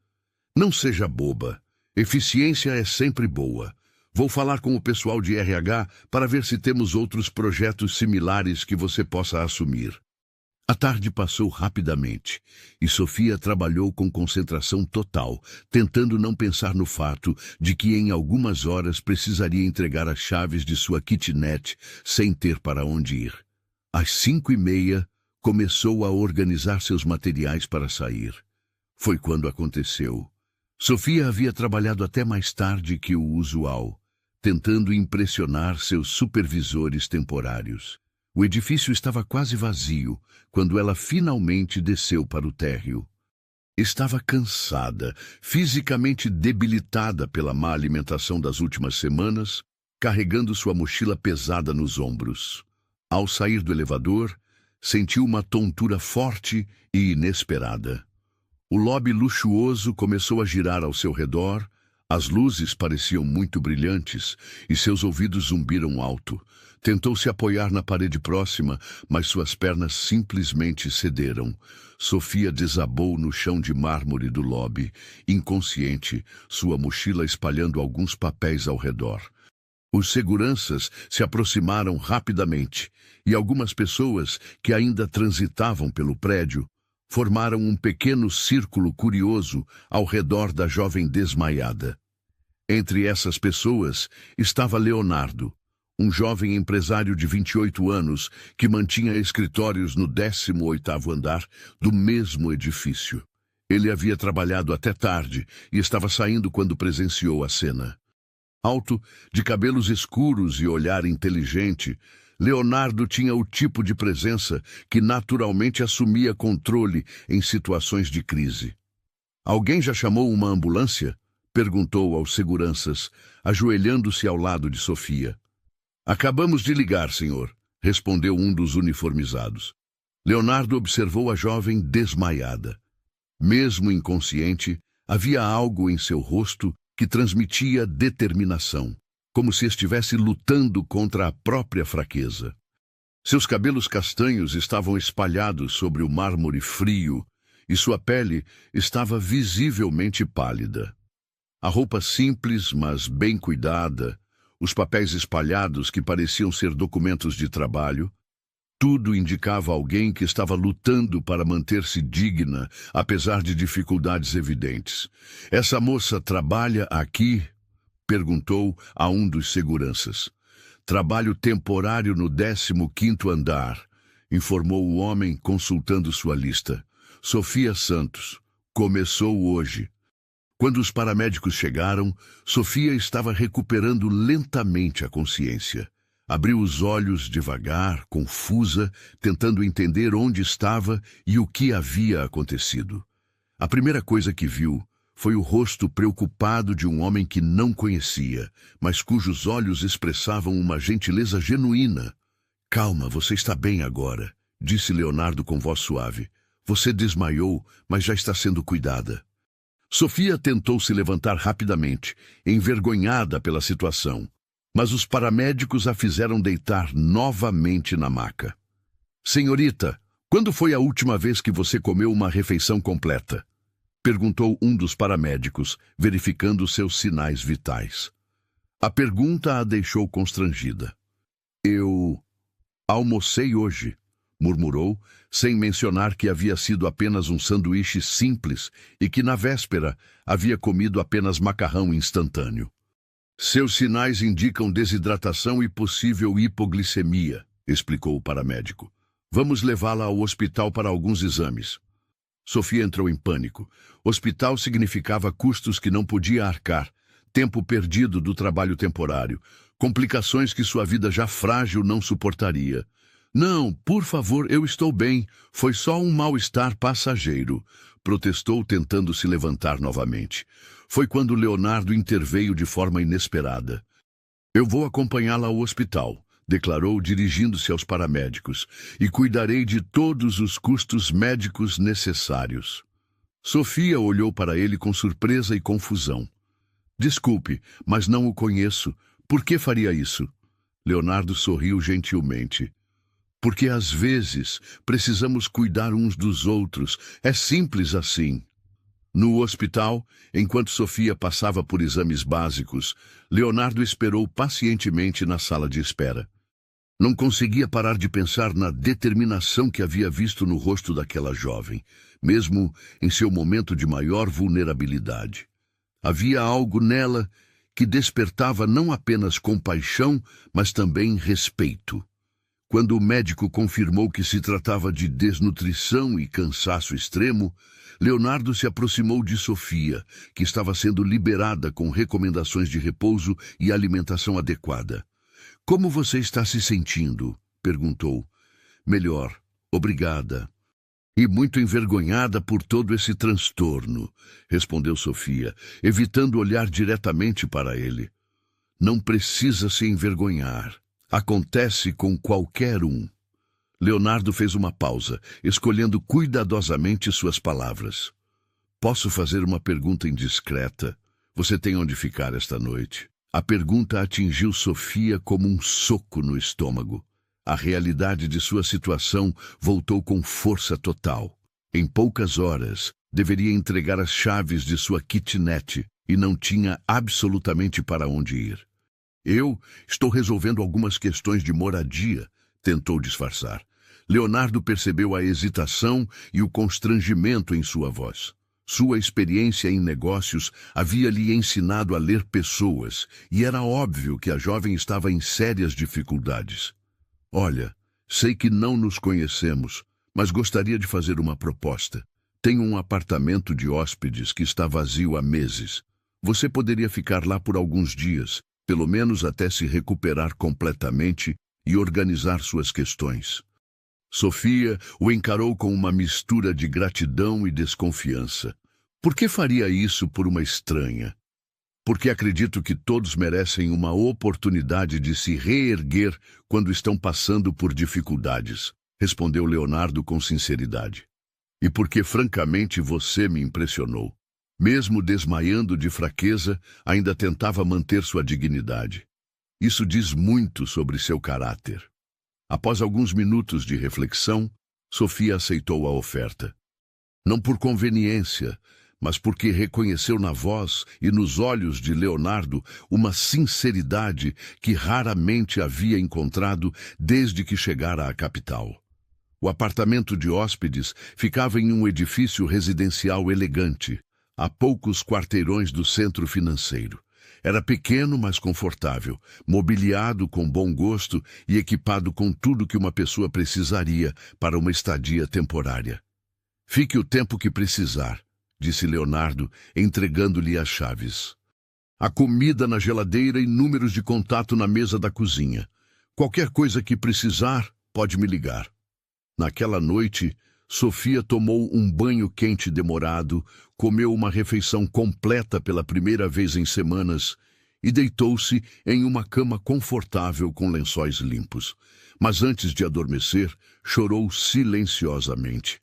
Não seja boba. Eficiência é sempre boa. Vou falar com o pessoal de RH para ver se temos outros projetos similares que você possa assumir. A tarde passou rapidamente e Sofia trabalhou com concentração total, tentando não pensar no fato de que em algumas horas precisaria entregar as chaves de sua kitnet sem ter para onde ir. Às 5h30, começou a organizar seus materiais para sair. Foi quando aconteceu. Sofia havia trabalhado até mais tarde que o usual, tentando impressionar seus supervisores temporários. O edifício estava quase vazio quando ela finalmente desceu para o térreo. Estava cansada, fisicamente debilitada pela má alimentação das últimas semanas, carregando sua mochila pesada nos ombros. Ao sair do elevador, sentiu uma tontura forte e inesperada. O lobby luxuoso começou a girar ao seu redor, as luzes pareciam muito brilhantes e seus ouvidos zumbiram alto. Tentou se apoiar na parede próxima, mas suas pernas simplesmente cederam. Sofia desabou no chão de mármore do lobby, inconsciente, sua mochila espalhando alguns papéis ao redor. Os seguranças se aproximaram rapidamente e algumas pessoas que ainda transitavam pelo prédio formaram um pequeno círculo curioso ao redor da jovem desmaiada. Entre essas pessoas estava Leonardo, um jovem empresário de 28 anos que mantinha escritórios no 18º andar do mesmo edifício. Ele havia trabalhado até tarde e estava saindo quando presenciou a cena. Alto, de cabelos escuros e olhar inteligente, Leonardo tinha o tipo de presença que naturalmente assumia controle em situações de crise. Alguém já chamou uma ambulância? Perguntou aos seguranças, ajoelhando-se ao lado de Sofia. Acabamos de ligar, senhor, respondeu um dos uniformizados. Leonardo observou a jovem desmaiada. Mesmo inconsciente, havia algo em seu rosto que transmitia determinação, como se estivesse lutando contra a própria fraqueza. Seus cabelos castanhos estavam espalhados sobre o mármore frio e sua pele estava visivelmente pálida. A roupa simples, mas bem cuidada, os papéis espalhados que pareciam ser documentos de trabalho, tudo indicava alguém que estava lutando para manter-se digna, apesar de dificuldades evidentes. "Essa moça trabalha aqui?" perguntou a um dos seguranças. "Trabalho temporário no 15º andar", informou o homem, consultando sua lista. "Sofia Santos. Começou hoje." Quando os paramédicos chegaram, Sofia estava recuperando lentamente a consciência. Abriu os olhos devagar, confusa, tentando entender onde estava e o que havia acontecido. A primeira coisa que viu foi o rosto preocupado de um homem que não conhecia, mas cujos olhos expressavam uma gentileza genuína. "Calma, você está bem agora", disse Leonardo com voz suave. "Você desmaiou, mas já está sendo cuidada." Sofia tentou se levantar rapidamente, envergonhada pela situação, mas os paramédicos a fizeram deitar novamente na maca. "Senhorita, quando foi a última vez que você comeu uma refeição completa?" perguntou um dos paramédicos, verificando seus sinais vitais. A pergunta a deixou constrangida. "Eu almocei hoje", murmurou, sem mencionar que havia sido apenas um sanduíche simples e que na véspera havia comido apenas macarrão instantâneo. "Seus sinais indicam desidratação e possível hipoglicemia", explicou o paramédico. "Vamos levá-la ao hospital para alguns exames." Sofia entrou em pânico. Hospital significava custos que não podia arcar, tempo perdido do trabalho temporário, complicações que sua vida já frágil não suportaria. "Não, por favor, eu estou bem. Foi só um mal-estar passageiro", protestou, tentando se levantar novamente. Foi quando Leonardo interveio de forma inesperada. "Eu vou acompanhá-la ao hospital", declarou, dirigindo-se aos paramédicos, "e cuidarei de todos os custos médicos necessários." Sofia olhou para ele com surpresa e confusão. "Desculpe, mas não o conheço. Por que faria isso?" Leonardo sorriu gentilmente. "Porque às vezes precisamos cuidar uns dos outros. É simples assim." No hospital, enquanto Sofia passava por exames básicos, Leonardo esperou pacientemente na sala de espera. Não conseguia parar de pensar na determinação que havia visto no rosto daquela jovem, mesmo em seu momento de maior vulnerabilidade. Havia algo nela que despertava não apenas compaixão, mas também respeito. Quando o médico confirmou que se tratava de desnutrição e cansaço extremo, Leonardo se aproximou de Sofia, que estava sendo liberada com recomendações de repouso e alimentação adequada. "Como você está se sentindo?" perguntou. "Melhor, obrigada." "E muito envergonhada por todo esse transtorno", respondeu Sofia, evitando olhar diretamente para ele. "Não precisa se envergonhar. Acontece com qualquer um." Leonardo fez uma pausa, escolhendo cuidadosamente suas palavras. "Posso fazer uma pergunta indiscreta? Você tem onde ficar esta noite?" A pergunta atingiu Sofia como um soco no estômago. A realidade de sua situação voltou com força total. Em poucas horas, deveria entregar as chaves de sua kitnet e não tinha absolutamente para onde ir. "Eu estou resolvendo algumas questões de moradia", tentou disfarçar. Leonardo percebeu a hesitação e o constrangimento em sua voz. Sua experiência em negócios havia lhe ensinado a ler pessoas, e era óbvio que a jovem estava em sérias dificuldades. "Olha, sei que não nos conhecemos, mas gostaria de fazer uma proposta. Tenho um apartamento de hóspedes que está vazio há meses. Você poderia ficar lá por alguns dias, pelo menos até se recuperar completamente e organizar suas questões." Sofia o encarou com uma mistura de gratidão e desconfiança. "Por que faria isso por uma estranha?" "Porque acredito que todos merecem uma oportunidade de se reerguer quando estão passando por dificuldades", respondeu Leonardo com sinceridade. "E porque, francamente, você me impressionou." Mesmo desmaiando de fraqueza, ainda tentava manter sua dignidade. Isso diz muito sobre seu caráter. Após alguns minutos de reflexão, Sofia aceitou a oferta. Não por conveniência, mas porque reconheceu na voz e nos olhos de Leonardo uma sinceridade que raramente havia encontrado desde que chegara à capital. O apartamento de hóspedes ficava em um edifício residencial elegante, a poucos quarteirões do centro financeiro. Era pequeno, mas confortável, mobiliado com bom gosto e equipado com tudo que uma pessoa precisaria para uma estadia temporária. "Fique o tempo que precisar", disse Leonardo, entregando-lhe as chaves. "Há comida na geladeira e números de contato na mesa da cozinha. Qualquer coisa que precisar, pode me ligar." Naquela noite, Sofia tomou um banho quente demorado, comeu uma refeição completa pela primeira vez em semanas e deitou-se em uma cama confortável com lençóis limpos. Mas antes de adormecer, chorou silenciosamente.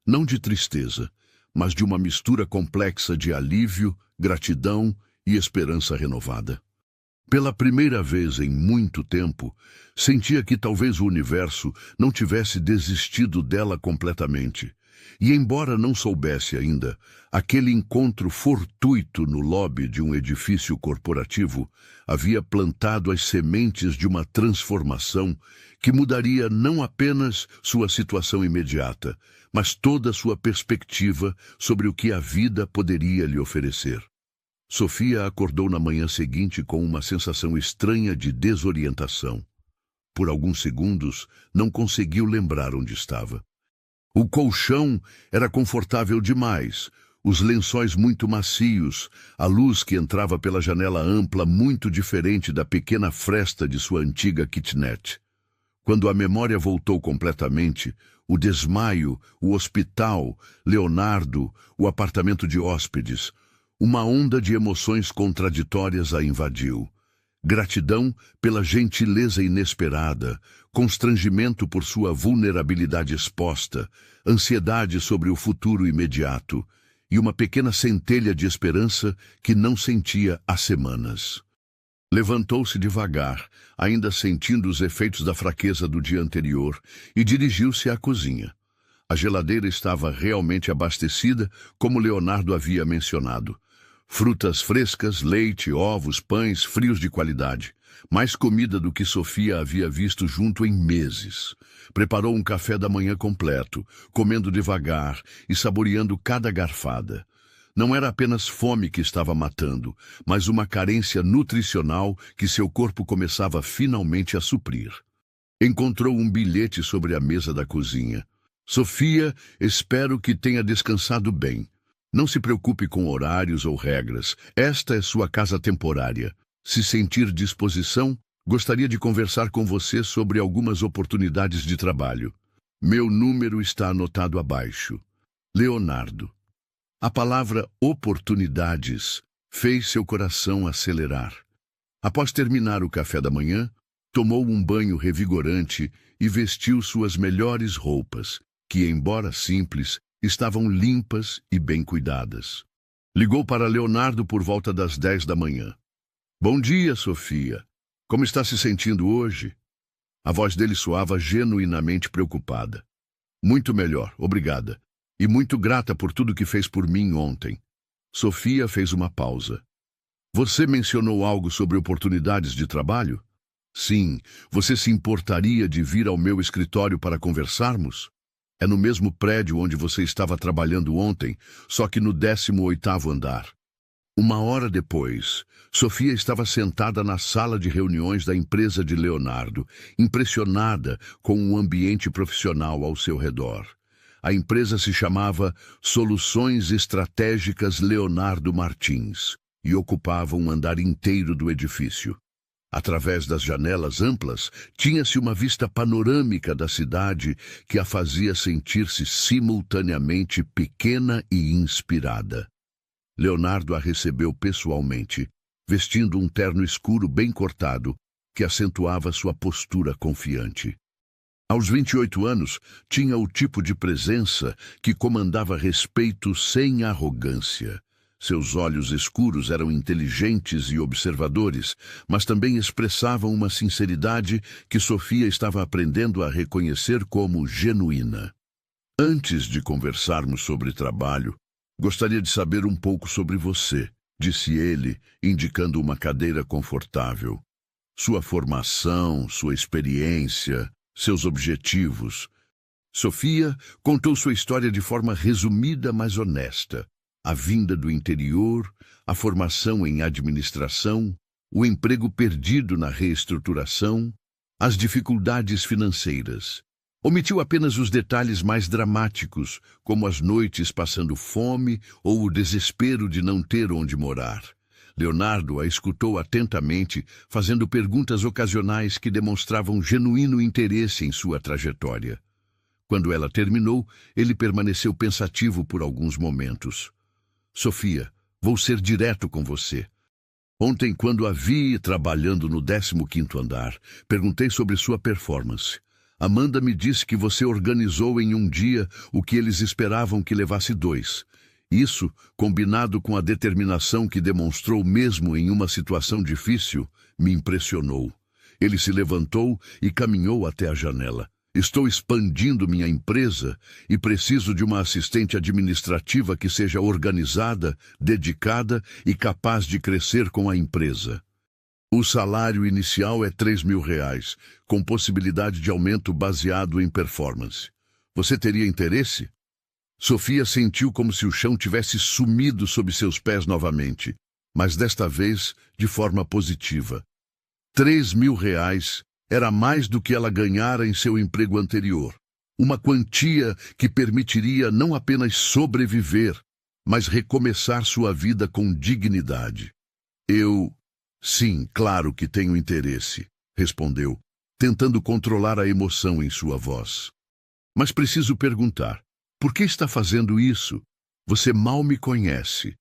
Não de tristeza, mas de uma mistura complexa de alívio, gratidão e esperança renovada. Pela primeira vez em muito tempo, sentia que talvez o universo não tivesse desistido dela completamente. E embora não soubesse ainda, aquele encontro fortuito no lobby de um edifício corporativo havia plantado as sementes de uma transformação que mudaria não apenas sua situação imediata, mas toda sua perspectiva sobre o que a vida poderia lhe oferecer. Sofia acordou na manhã seguinte com uma sensação estranha de desorientação. Por alguns segundos, não conseguiu lembrar onde estava. O colchão era confortável demais, os lençóis muito macios, a luz que entrava pela janela ampla muito diferente da pequena fresta de sua antiga kitnet. Quando a memória voltou completamente, o desmaio, o hospital, Leonardo, o apartamento de hóspedes, uma onda de emoções contraditórias a invadiu. Gratidão pela gentileza inesperada, constrangimento por sua vulnerabilidade exposta, ansiedade sobre o futuro imediato e uma pequena centelha de esperança que não sentia há semanas. Levantou-se devagar, ainda sentindo os efeitos da fraqueza do dia anterior, e dirigiu-se à cozinha. A geladeira estava realmente abastecida, como Leonardo havia mencionado. Frutas frescas, leite, ovos, pães, frios de qualidade. Mais comida do que Sofia havia visto junto em meses. Preparou um café da manhã completo, comendo devagar e saboreando cada garfada. Não era apenas fome que estava matando, mas uma carência nutricional que seu corpo começava finalmente a suprir. Encontrou um bilhete sobre a mesa da cozinha. "Sofia, espero que tenha descansado bem. Não se preocupe com horários ou regras. Esta é sua casa temporária. Se sentir disposição, gostaria de conversar com você sobre algumas oportunidades de trabalho. Meu número está anotado abaixo. Leonardo." A palavra oportunidades fez seu coração acelerar. Após terminar o café da manhã, tomou um banho revigorante e vestiu suas melhores roupas, que, embora simples, estavam limpas e bem cuidadas. Ligou para Leonardo por volta das 10 da manhã. "Bom dia, Sofia. Como está se sentindo hoje?" A voz dele soava genuinamente preocupada. "Muito melhor, obrigada. E muito grata por tudo que fez por mim ontem." Sofia fez uma pausa. "Você mencionou algo sobre oportunidades de trabalho?" "Sim. Você se importaria de vir ao meu escritório para conversarmos? É no mesmo prédio onde você estava trabalhando ontem, só que no 18º andar." Uma hora depois, Sofia estava sentada na sala de reuniões da empresa de Leonardo, impressionada com o ambiente profissional ao seu redor. A empresa se chamava Soluções Estratégicas Leonardo Martins e ocupava um andar inteiro do edifício. Através das janelas amplas, tinha-se uma vista panorâmica da cidade que a fazia sentir-se simultaneamente pequena e inspirada. Leonardo a recebeu pessoalmente, vestindo um terno escuro bem cortado, que acentuava sua postura confiante. Aos 28 anos, tinha o tipo de presença que comandava respeito sem arrogância. Seus olhos escuros eram inteligentes e observadores, mas também expressavam uma sinceridade que Sofia estava aprendendo a reconhecer como genuína. Antes de conversarmos sobre trabalho, gostaria de saber um pouco sobre você, disse ele, indicando uma cadeira confortável. Sua formação, sua experiência, seus objetivos. Sofia contou sua história de forma resumida, mas honesta. A vinda do interior, a formação em administração, o emprego perdido na reestruturação, as dificuldades financeiras. Omitiu apenas os detalhes mais dramáticos, como as noites passando fome ou o desespero de não ter onde morar. Leonardo a escutou atentamente, fazendo perguntas ocasionais que demonstravam genuíno interesse em sua trajetória. Quando ela terminou, ele permaneceu pensativo por alguns momentos. Sofia, vou ser direto com você. Ontem, quando a vi trabalhando no 15º andar, perguntei sobre sua performance. Amanda me disse que você organizou em um dia o que eles esperavam que levasse 2. Isso, combinado com a determinação que demonstrou mesmo em uma situação difícil, me impressionou. Ele se levantou e caminhou até a janela. Estou expandindo minha empresa e preciso de uma assistente administrativa que seja organizada, dedicada e capaz de crescer com a empresa. O salário inicial é R$ 3.000, com possibilidade de aumento baseado em performance. Você teria interesse? Sofia sentiu como se o chão tivesse sumido sob seus pés novamente, mas desta vez de forma positiva. R$ 3.000 era mais do que ela ganhara em seu emprego anterior. Uma quantia que permitiria não apenas sobreviver, mas recomeçar sua vida com dignidade. Sim, claro que tenho interesse, respondeu, tentando controlar a emoção em sua voz. Mas preciso perguntar, por que está fazendo isso? Você mal me conhece.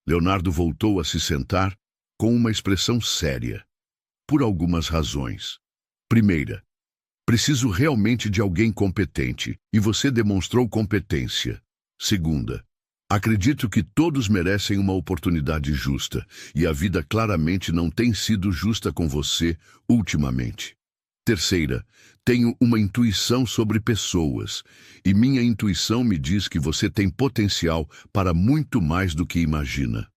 Leonardo voltou a se sentar com uma expressão séria. Por algumas razões. Primeira, preciso realmente de alguém competente, e você demonstrou competência. Segunda, acredito que todos merecem uma oportunidade justa, e a vida claramente não tem sido justa com você ultimamente. Terceira, tenho uma intuição sobre pessoas, e minha intuição me diz que você tem potencial para muito mais do que imagina.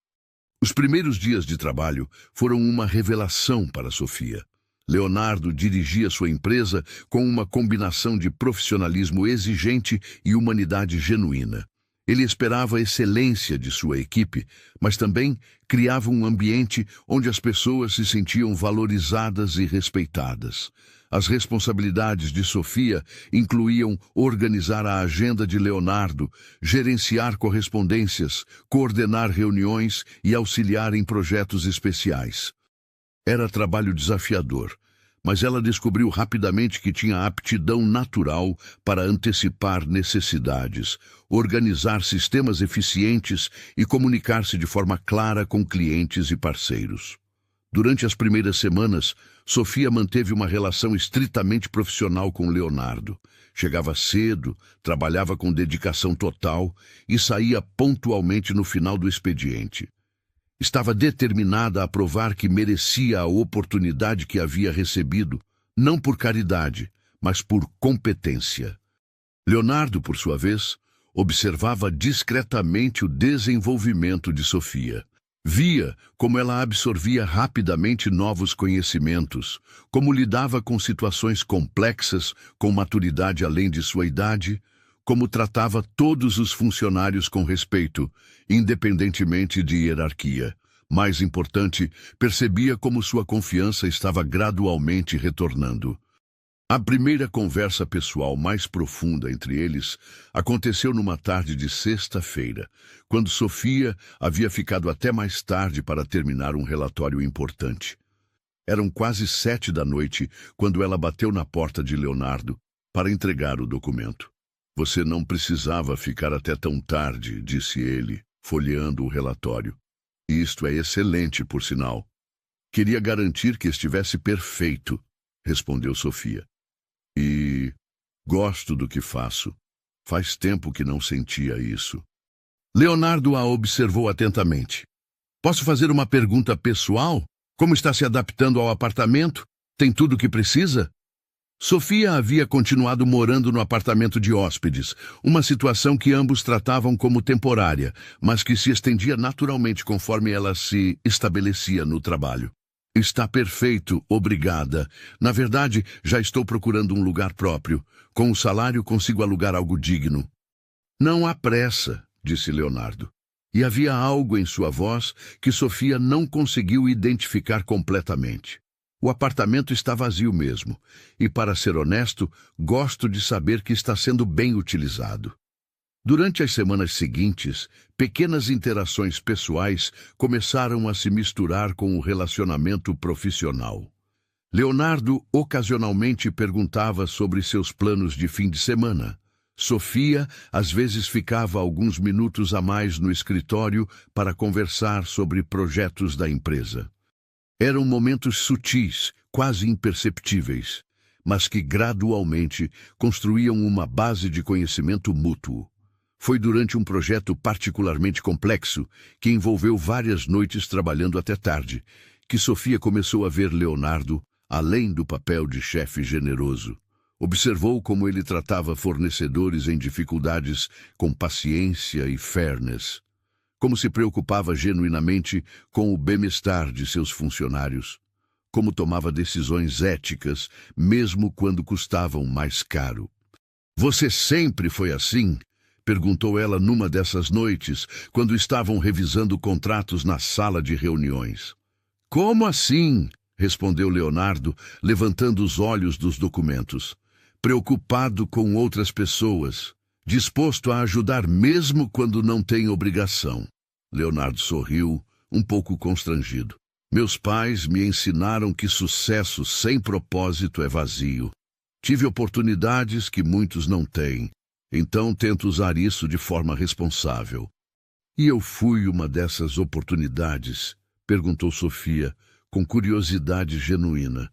Os primeiros dias de trabalho foram uma revelação para Sofia. Leonardo dirigia sua empresa com uma combinação de profissionalismo exigente e humanidade genuína. Ele esperava a excelência de sua equipe, mas também criava um ambiente onde as pessoas se sentiam valorizadas e respeitadas. As responsabilidades de Sofia incluíam organizar a agenda de Leonardo, gerenciar correspondências, coordenar reuniões e auxiliar em projetos especiais. Era trabalho desafiador, mas ela descobriu rapidamente que tinha aptidão natural para antecipar necessidades, organizar sistemas eficientes e comunicar-se de forma clara com clientes e parceiros. Durante as primeiras semanas, Sofia manteve uma relação estritamente profissional com Leonardo. Chegava cedo, trabalhava com dedicação total e saía pontualmente no final do expediente. Estava determinada a provar que merecia a oportunidade que havia recebido, não por caridade, mas por competência. Leonardo, por sua vez, observava discretamente o desenvolvimento de Sofia. Via como ela absorvia rapidamente novos conhecimentos, como lidava com situações complexas com maturidade além de sua idade, como tratava todos os funcionários com respeito, independentemente de hierarquia. Mais importante, percebia como sua confiança estava gradualmente retornando. A primeira conversa pessoal mais profunda entre eles aconteceu numa tarde de sexta-feira, quando Sofia havia ficado até mais tarde para terminar um relatório importante. Eram quase 7 da noite quando ela bateu na porta de Leonardo para entregar o documento. Você não precisava ficar até tão tarde, disse ele, folheando o relatório. Isto é excelente, por sinal. Queria garantir que estivesse perfeito, respondeu Sofia. E gosto do que faço. Faz tempo que não sentia isso. Leonardo a observou atentamente. Posso fazer uma pergunta pessoal? Como está se adaptando ao apartamento? Tem tudo o que precisa? Sofia havia continuado morando no apartamento de hóspedes, uma situação que ambos tratavam como temporária, mas que se estendia naturalmente conforme ela se estabelecia no trabalho. Está perfeito, obrigada. Na verdade, já estou procurando um lugar próprio. Com o salário consigo alugar algo digno. Não há pressa, disse Leonardo. E havia algo em sua voz que Sofia não conseguiu identificar completamente. O apartamento está vazio mesmo, e, para ser honesto, gosto de saber que está sendo bem utilizado. Durante as semanas seguintes, pequenas interações pessoais começaram a se misturar com o relacionamento profissional. Leonardo ocasionalmente perguntava sobre seus planos de fim de semana. Sofia, às vezes, ficava alguns minutos a mais no escritório para conversar sobre projetos da empresa. Eram momentos sutis, quase imperceptíveis, mas que gradualmente construíam uma base de conhecimento mútuo. Foi durante um projeto particularmente complexo, que envolveu várias noites trabalhando até tarde, que Sofia começou a ver Leonardo além do papel de chefe generoso. Observou como ele tratava fornecedores em dificuldades com paciência e fairness. Como se preocupava genuinamente com o bem-estar de seus funcionários, como tomava decisões éticas, mesmo quando custavam mais caro. Você sempre foi assim? Perguntou ela numa dessas noites, quando estavam revisando contratos na sala de reuniões. Como assim? Respondeu Leonardo, levantando os olhos dos documentos. Preocupado com outras pessoas. Disposto a ajudar mesmo quando não tem obrigação. Leonardo sorriu, um pouco constrangido. Meus pais me ensinaram que sucesso sem propósito é vazio. Tive oportunidades que muitos não têm, então tento usar isso de forma responsável. E eu fui uma dessas oportunidades? Perguntou Sofia, com curiosidade genuína.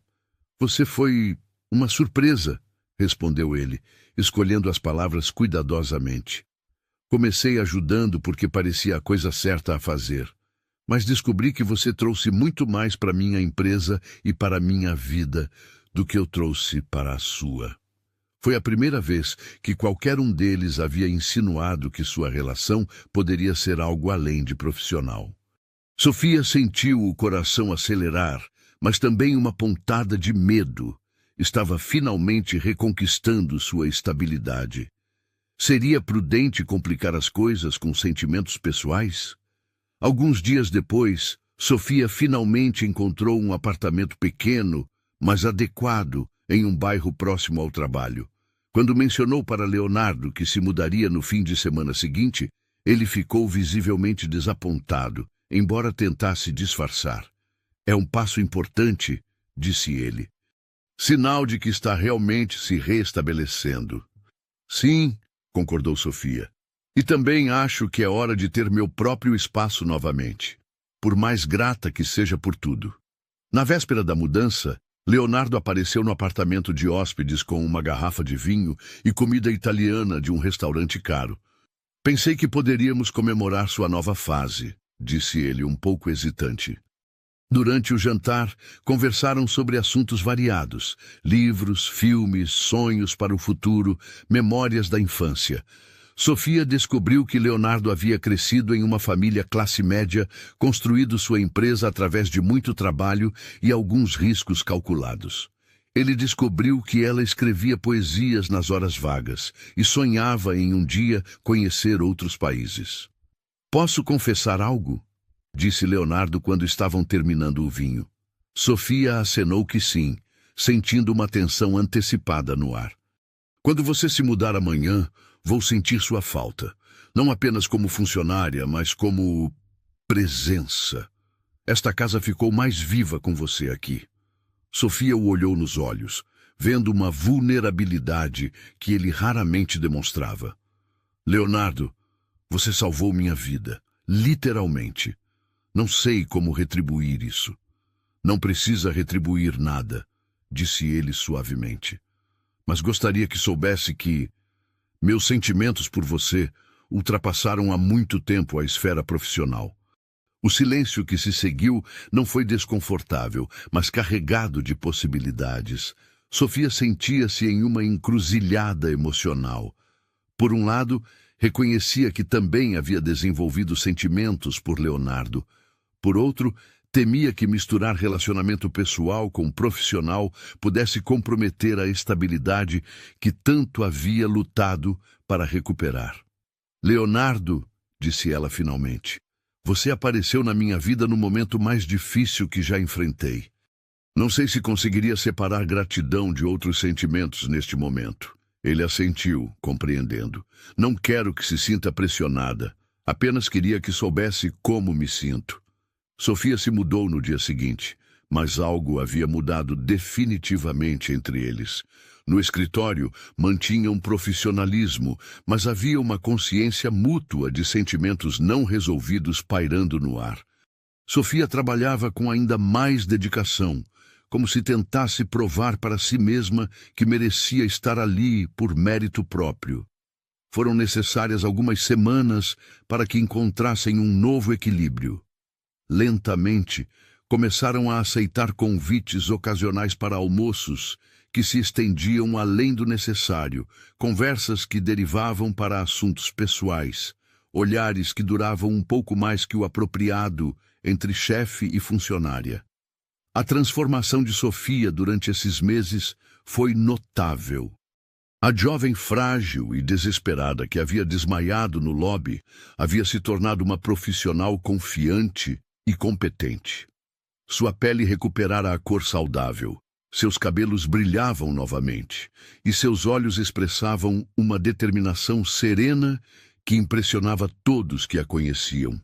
Você foi uma surpresa, respondeu ele, escolhendo as palavras cuidadosamente. Comecei ajudando porque parecia a coisa certa a fazer, mas descobri que você trouxe muito mais para minha empresa e para minha vida do que eu trouxe para a sua. Foi a primeira vez que qualquer um deles havia insinuado que sua relação poderia ser algo além de profissional. Sofia sentiu o coração acelerar, mas também uma pontada de medo. Estava finalmente reconquistando sua estabilidade. Seria prudente complicar as coisas com sentimentos pessoais? Alguns dias depois, Sofia finalmente encontrou um apartamento pequeno, mas adequado, em um bairro próximo ao trabalho. Quando mencionou para Leonardo que se mudaria no fim de semana seguinte, ele ficou visivelmente desapontado, embora tentasse disfarçar. É um passo importante, disse ele. Sinal de que está realmente se reestabelecendo. Sim, concordou Sofia. E também acho que é hora de ter meu próprio espaço novamente, por mais grata que seja por tudo. Na véspera da mudança, Leonardo apareceu no apartamento de hóspedes com uma garrafa de vinho e comida italiana de um restaurante caro. Pensei que poderíamos comemorar sua nova fase, disse ele um pouco hesitante. Durante o jantar, conversaram sobre assuntos variados, livros, filmes, sonhos para o futuro, memórias da infância. Sofia descobriu que Leonardo havia crescido em uma família classe média, construído sua empresa através de muito trabalho e alguns riscos calculados. Ele descobriu que ela escrevia poesias nas horas vagas e sonhava em um dia conhecer outros países. Posso confessar algo? Disse Leonardo quando estavam terminando o vinho. Sofia acenou que sim, sentindo uma tensão antecipada no ar. Quando você se mudar amanhã, vou sentir sua falta, não apenas como funcionária, mas como presença. Esta casa ficou mais viva com você aqui. Sofia o olhou nos olhos, vendo uma vulnerabilidade que ele raramente demonstrava. Leonardo, você salvou minha vida, literalmente. Não sei como retribuir isso. Não precisa retribuir nada, disse ele suavemente. Mas gostaria que soubesse que meus sentimentos por você ultrapassaram há muito tempo a esfera profissional. O silêncio que se seguiu não foi desconfortável, mas carregado de possibilidades. Sofia sentia-se em uma encruzilhada emocional. Por um lado, reconhecia que também havia desenvolvido sentimentos por Leonardo. Por outro, temia que misturar relacionamento pessoal com profissional pudesse comprometer a estabilidade que tanto havia lutado para recuperar. Leonardo, disse ela finalmente, você apareceu na minha vida no momento mais difícil que já enfrentei. Não sei se conseguiria separar gratidão de outros sentimentos neste momento. Ele assentiu, compreendendo. Não quero que se sinta pressionada. Apenas queria que soubesse como me sinto. Sofia se mudou no dia seguinte, mas algo havia mudado definitivamente entre eles. No escritório, mantinham profissionalismo, mas havia uma consciência mútua de sentimentos não resolvidos pairando no ar. Sofia trabalhava com ainda mais dedicação, como se tentasse provar para si mesma que merecia estar ali por mérito próprio. Foram necessárias algumas semanas para que encontrassem um novo equilíbrio. Lentamente, começaram a aceitar convites ocasionais para almoços que se estendiam além do necessário, conversas que derivavam para assuntos pessoais, olhares que duravam um pouco mais que o apropriado entre chefe e funcionária. A transformação de Sofia durante esses meses foi notável. A jovem frágil e desesperada que havia desmaiado no lobby havia se tornado uma profissional confiante e competente. Sua pele recuperara a cor saudável, seus cabelos brilhavam novamente e seus olhos expressavam uma determinação serena que impressionava todos que a conheciam.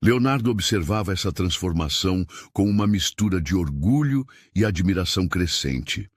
Leonardo observava essa transformação com uma mistura de orgulho e admiração crescente.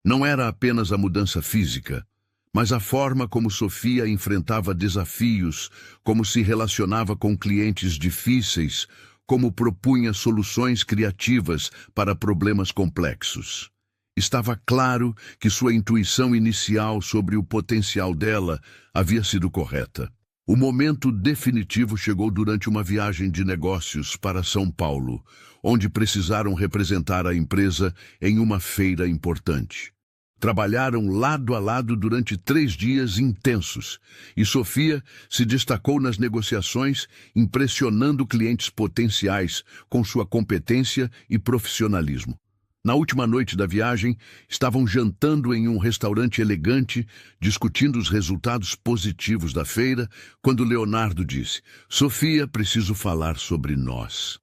Não era apenas a mudança física, mas a forma como Sofia enfrentava desafios, como se relacionava com clientes difíceis, como propunha soluções criativas para problemas complexos. Estava claro que sua intuição inicial sobre o potencial dela havia sido correta. O momento definitivo chegou durante uma viagem de negócios para São Paulo, onde precisaram representar a empresa em uma feira importante. Trabalharam lado a lado durante 3 dias intensos, e Sofia se destacou nas negociações, impressionando clientes potenciais com sua competência e profissionalismo. Na última noite da viagem, estavam jantando em um restaurante elegante, discutindo os resultados positivos da feira, quando Leonardo disse, Sofia, preciso falar sobre nós.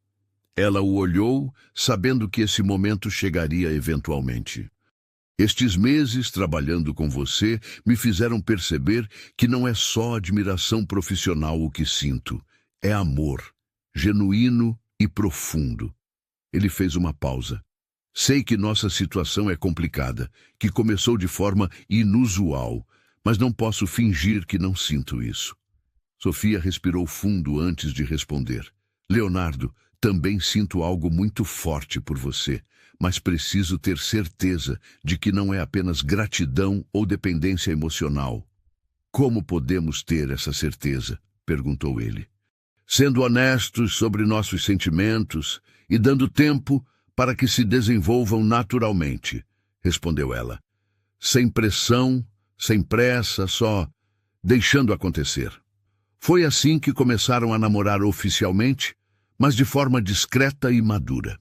Ela o olhou, sabendo que esse momento chegaria eventualmente. Estes meses trabalhando com você me fizeram perceber que não é só admiração profissional o que sinto, é amor, genuíno e profundo. Ele fez uma pausa. Sei que nossa situação é complicada, que começou de forma inusual, mas não posso fingir que não sinto isso. Sofia respirou fundo antes de responder. Leonardo, também sinto algo muito forte por você, mas preciso ter certeza de que não é apenas gratidão ou dependência emocional. Como podemos ter essa certeza? Perguntou ele. Sendo honestos sobre nossos sentimentos e dando tempo para que se desenvolvam naturalmente, respondeu ela. Sem pressão, sem pressa, só deixando acontecer. Foi assim que começaram a namorar oficialmente, mas de forma discreta e madura.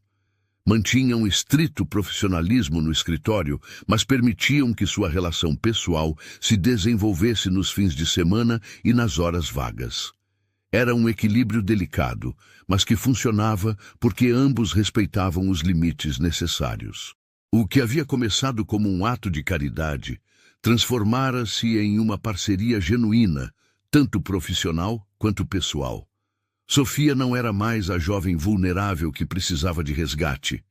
Mantinham estrito profissionalismo no escritório, mas permitiam que sua relação pessoal se desenvolvesse nos fins de semana e nas horas vagas. Era um equilíbrio delicado, mas que funcionava porque ambos respeitavam os limites necessários. O que havia começado como um ato de caridade transformara-se em uma parceria genuína, tanto profissional quanto pessoal. Sofia não era mais a jovem vulnerável que precisava de resgate.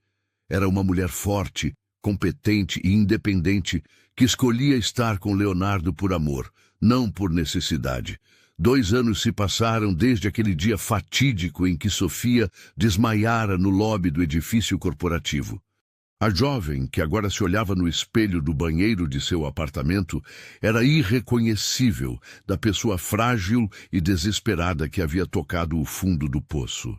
Era uma mulher forte, competente e independente que escolhia estar com Leonardo por amor, não por necessidade. 2 anos se passaram desde aquele dia fatídico em que Sofia desmaiara no lobby do edifício corporativo. A jovem, que agora se olhava no espelho do banheiro de seu apartamento, era irreconhecível da pessoa frágil e desesperada que havia tocado o fundo do poço.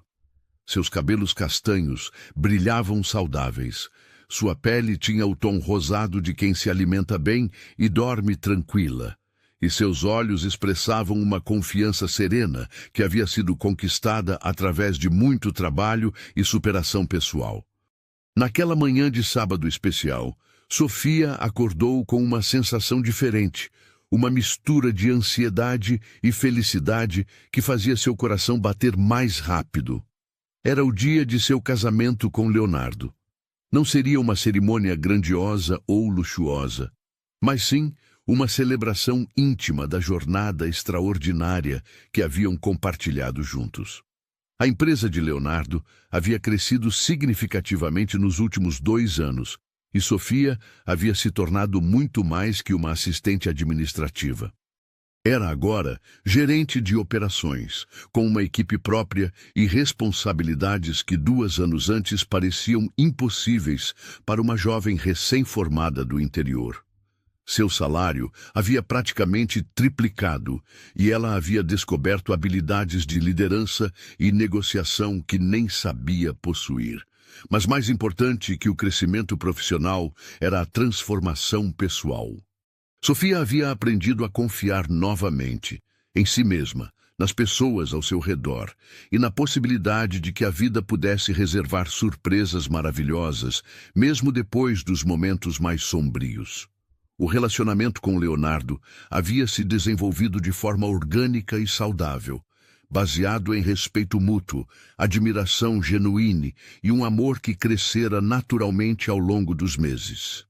Seus cabelos castanhos brilhavam saudáveis. Sua pele tinha o tom rosado de quem se alimenta bem e dorme tranquila. E seus olhos expressavam uma confiança serena que havia sido conquistada através de muito trabalho e superação pessoal. Naquela manhã de sábado especial, Sofia acordou com uma sensação diferente, uma mistura de ansiedade e felicidade que fazia seu coração bater mais rápido. Era o dia de seu casamento com Leonardo. Não seria uma cerimônia grandiosa ou luxuosa, mas sim uma celebração íntima da jornada extraordinária que haviam compartilhado juntos. A empresa de Leonardo havia crescido significativamente nos últimos 2 anos, e Sofia havia se tornado muito mais que uma assistente administrativa. Era agora gerente de operações, com uma equipe própria e responsabilidades que 2 anos antes pareciam impossíveis para uma jovem recém-formada do interior. Seu salário havia praticamente triplicado e ela havia descoberto habilidades de liderança e negociação que nem sabia possuir. Mas mais importante que o crescimento profissional era a transformação pessoal. Sofia havia aprendido a confiar novamente em si mesma, nas pessoas ao seu redor e na possibilidade de que a vida pudesse reservar surpresas maravilhosas, mesmo depois dos momentos mais sombrios. O relacionamento com Leonardo havia se desenvolvido de forma orgânica e saudável, baseado em respeito mútuo, admiração genuína e um amor que crescera naturalmente ao longo dos meses.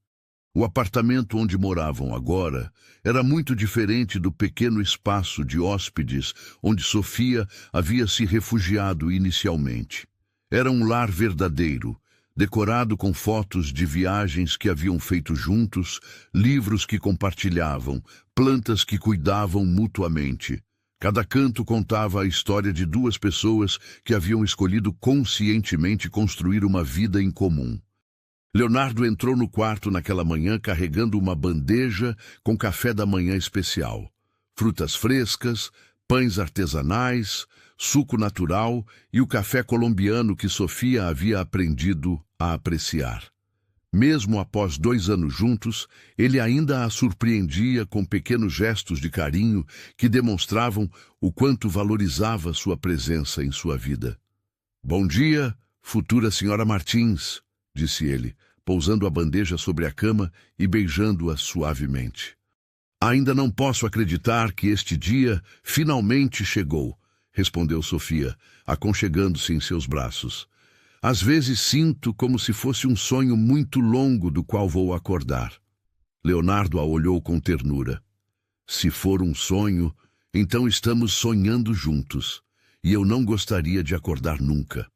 O apartamento onde moravam agora era muito diferente do pequeno espaço de hóspedes onde Sofia havia se refugiado inicialmente. Era um lar verdadeiro, decorado com fotos de viagens que haviam feito juntos, livros que compartilhavam, plantas que cuidavam mutuamente. Cada canto contava a história de 2 pessoas que haviam escolhido conscientemente construir uma vida em comum. Leonardo entrou no quarto naquela manhã carregando uma bandeja com café da manhã especial, frutas frescas, pães artesanais, suco natural e o café colombiano que Sofia havia aprendido a apreciar. Mesmo após 2 anos juntos, ele ainda a surpreendia com pequenos gestos de carinho que demonstravam o quanto valorizava sua presença em sua vida. "Bom dia, futura senhora Martins", disse ele, pousando a bandeja sobre a cama e beijando-a suavemente. "Ainda não posso acreditar que este dia finalmente chegou", respondeu Sofia, aconchegando-se em seus braços. "Às vezes sinto como se fosse um sonho muito longo do qual vou acordar." Leonardo a olhou com ternura. "Se for um sonho, então estamos sonhando juntos, e eu não gostaria de acordar nunca."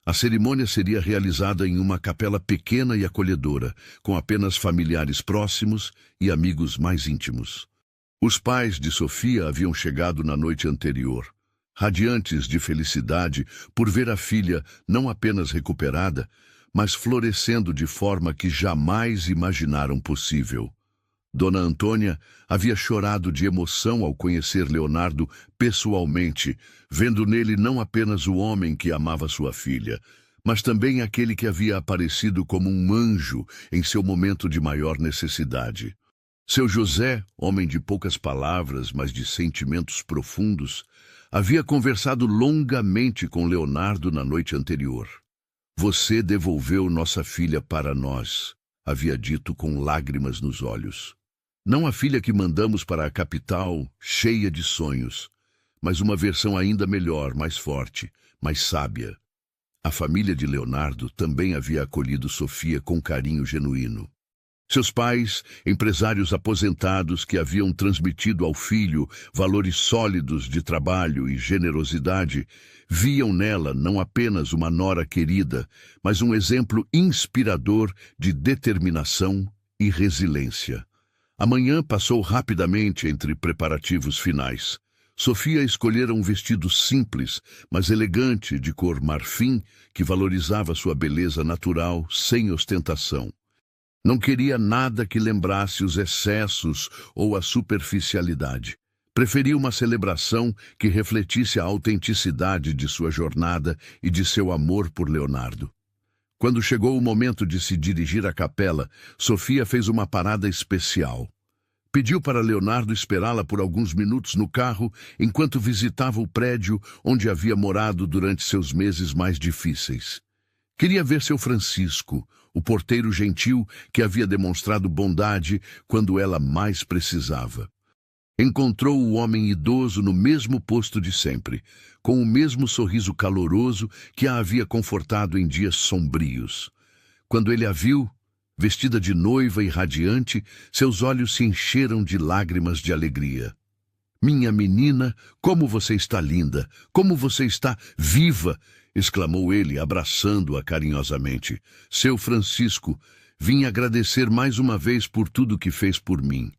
A cerimônia seria realizada em uma capela pequena e acolhedora, com apenas familiares próximos e amigos mais íntimos. Os pais de Sofia haviam chegado na noite anterior, radiantes de felicidade por ver a filha não apenas recuperada, mas florescendo de forma que jamais imaginaram possível. Dona Antônia havia chorado de emoção ao conhecer Leonardo pessoalmente, vendo nele não apenas o homem que amava sua filha, mas também aquele que havia aparecido como um anjo em seu momento de maior necessidade. Seu José, homem de poucas palavras, mas de sentimentos profundos, havia conversado longamente com Leonardo na noite anterior. "Você devolveu nossa filha para nós", havia dito com lágrimas nos olhos. "Não a filha que mandamos para a capital, cheia de sonhos, mas uma versão ainda melhor, mais forte, mais sábia." A família de Leonardo também havia acolhido Sofia com carinho genuíno. Seus pais, empresários aposentados que haviam transmitido ao filho valores sólidos de trabalho e generosidade, viam nela não apenas uma nora querida, mas um exemplo inspirador de determinação e resiliência. A manhã passou rapidamente entre preparativos finais. Sofia escolhera um vestido simples, mas elegante, de cor marfim, que valorizava sua beleza natural, sem ostentação. Não queria nada que lembrasse os excessos ou a superficialidade. Preferia uma celebração que refletisse a autenticidade de sua jornada e de seu amor por Leonardo. Quando chegou o momento de se dirigir à capela, Sofia fez uma parada especial. Pediu para Leonardo esperá-la por alguns minutos no carro enquanto visitava o prédio onde havia morado durante seus meses mais difíceis. Queria ver seu Francisco, o porteiro gentil que havia demonstrado bondade quando ela mais precisava. Encontrou o homem idoso no mesmo posto de sempre, com o mesmo sorriso caloroso que a havia confortado em dias sombrios. Quando ele a viu, vestida de noiva e radiante, seus olhos se encheram de lágrimas de alegria. "Minha menina, como você está linda! Como você está viva!" exclamou ele, abraçando-a carinhosamente. "Seu Francisco, vim agradecer mais uma vez por tudo que fez por mim.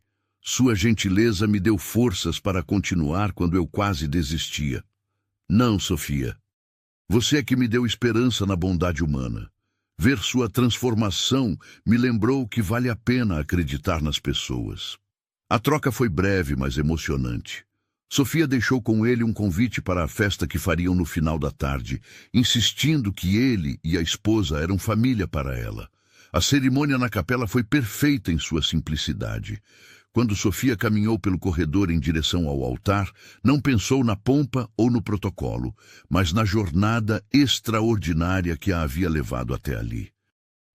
Sua gentileza me deu forças para continuar quando eu quase desistia." "Não, Sofia. Você é que me deu esperança na bondade humana. Ver sua transformação me lembrou que vale a pena acreditar nas pessoas." A troca foi breve, mas emocionante. Sofia deixou com ele um convite para a festa que fariam no final da tarde, insistindo que ele e a esposa eram família para ela. A cerimônia na capela foi perfeita em sua simplicidade. Quando Sofia caminhou pelo corredor em direção ao altar, não pensou na pompa ou no protocolo, mas na jornada extraordinária que a havia levado até ali.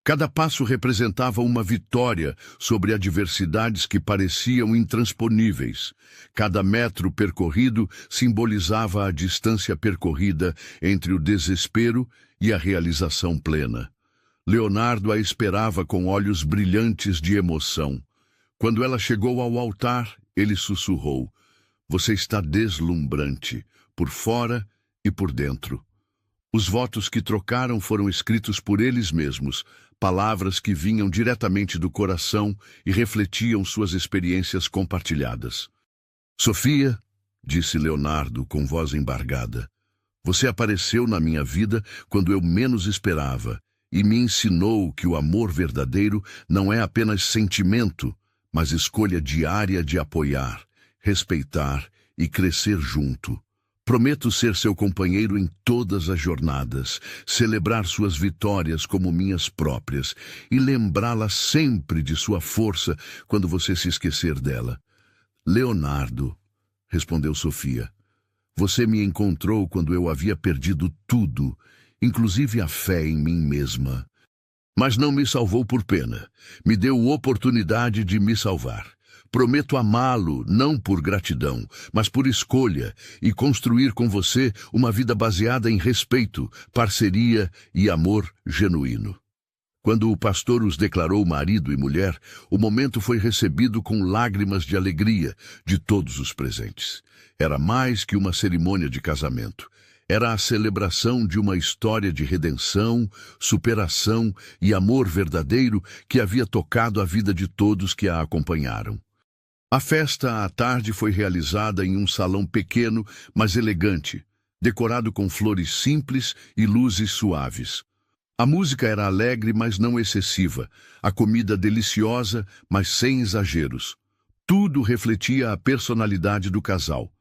Cada passo representava uma vitória sobre adversidades que pareciam intransponíveis. Cada metro percorrido simbolizava a distância percorrida entre o desespero e a realização plena. Leonardo a esperava com olhos brilhantes de emoção. Quando ela chegou ao altar, ele sussurrou: "Você está deslumbrante, por fora e por dentro." Os votos que trocaram foram escritos por eles mesmos, palavras que vinham diretamente do coração e refletiam suas experiências compartilhadas. "Sofia", disse Leonardo com voz embargada, "você apareceu na minha vida quando eu menos esperava e me ensinou que o amor verdadeiro não é apenas sentimento, mas escolha diária de apoiar, respeitar e crescer junto. Prometo ser seu companheiro em todas as jornadas, celebrar suas vitórias como minhas próprias e lembrá-la sempre de sua força quando você se esquecer dela." "Leonardo", respondeu Sofia, "você me encontrou quando eu havia perdido tudo, inclusive a fé em mim mesma. Mas não me salvou por pena. Me deu oportunidade de me salvar. Prometo amá-lo, não por gratidão, mas por escolha, e construir com você uma vida baseada em respeito, parceria e amor genuíno." Quando o pastor os declarou marido e mulher, o momento foi recebido com lágrimas de alegria de todos os presentes. Era mais que uma cerimônia de casamento. Era a celebração de uma história de redenção, superação e amor verdadeiro que havia tocado a vida de todos que a acompanharam. A festa à tarde foi realizada em um salão pequeno, mas elegante, decorado com flores simples e luzes suaves. A música era alegre, mas não excessiva, a comida deliciosa, mas sem exageros. Tudo refletia a personalidade do casal.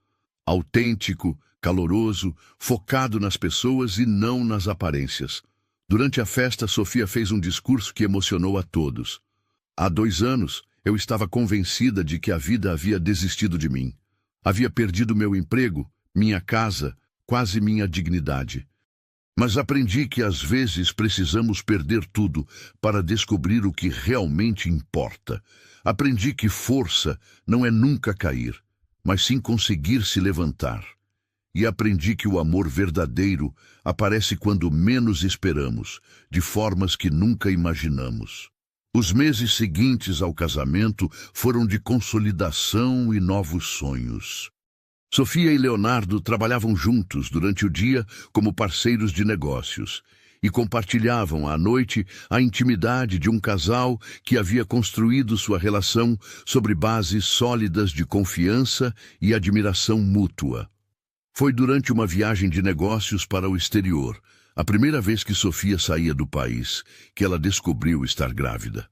Autêntico, caloroso, focado nas pessoas e não nas aparências. Durante a festa, Sofia fez um discurso que emocionou a todos. "Há 2 anos, eu estava convencida de que a vida havia desistido de mim. Havia perdido meu emprego, minha casa, quase minha dignidade. Mas aprendi que às vezes precisamos perder tudo para descobrir o que realmente importa. Aprendi que força não é nunca cair, mas sim conseguir se levantar. E aprendi que o amor verdadeiro aparece quando menos esperamos, de formas que nunca imaginamos." Os meses seguintes ao casamento foram de consolidação e novos sonhos. Sofia e Leonardo trabalhavam juntos durante o dia como parceiros de negócios, e compartilhavam à noite a intimidade de um casal que havia construído sua relação sobre bases sólidas de confiança e admiração mútua. Foi durante uma viagem de negócios para o exterior, a primeira vez que Sofia saía do país, que ela descobriu estar grávida.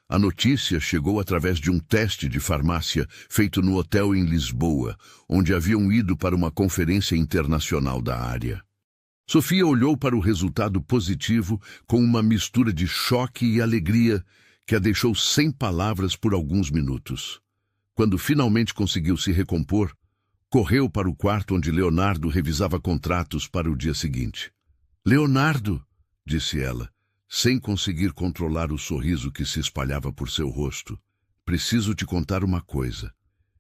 A notícia chegou através de um teste de farmácia feito no hotel em Lisboa, onde haviam ido para uma conferência internacional da área. Sofia olhou para o resultado positivo com uma mistura de choque e alegria que a deixou sem palavras por alguns minutos. Quando finalmente conseguiu se recompor, correu para o quarto onde Leonardo revisava contratos para o dia seguinte. "Leonardo", disse ela, sem conseguir controlar o sorriso que se espalhava por seu rosto, "preciso te contar uma coisa."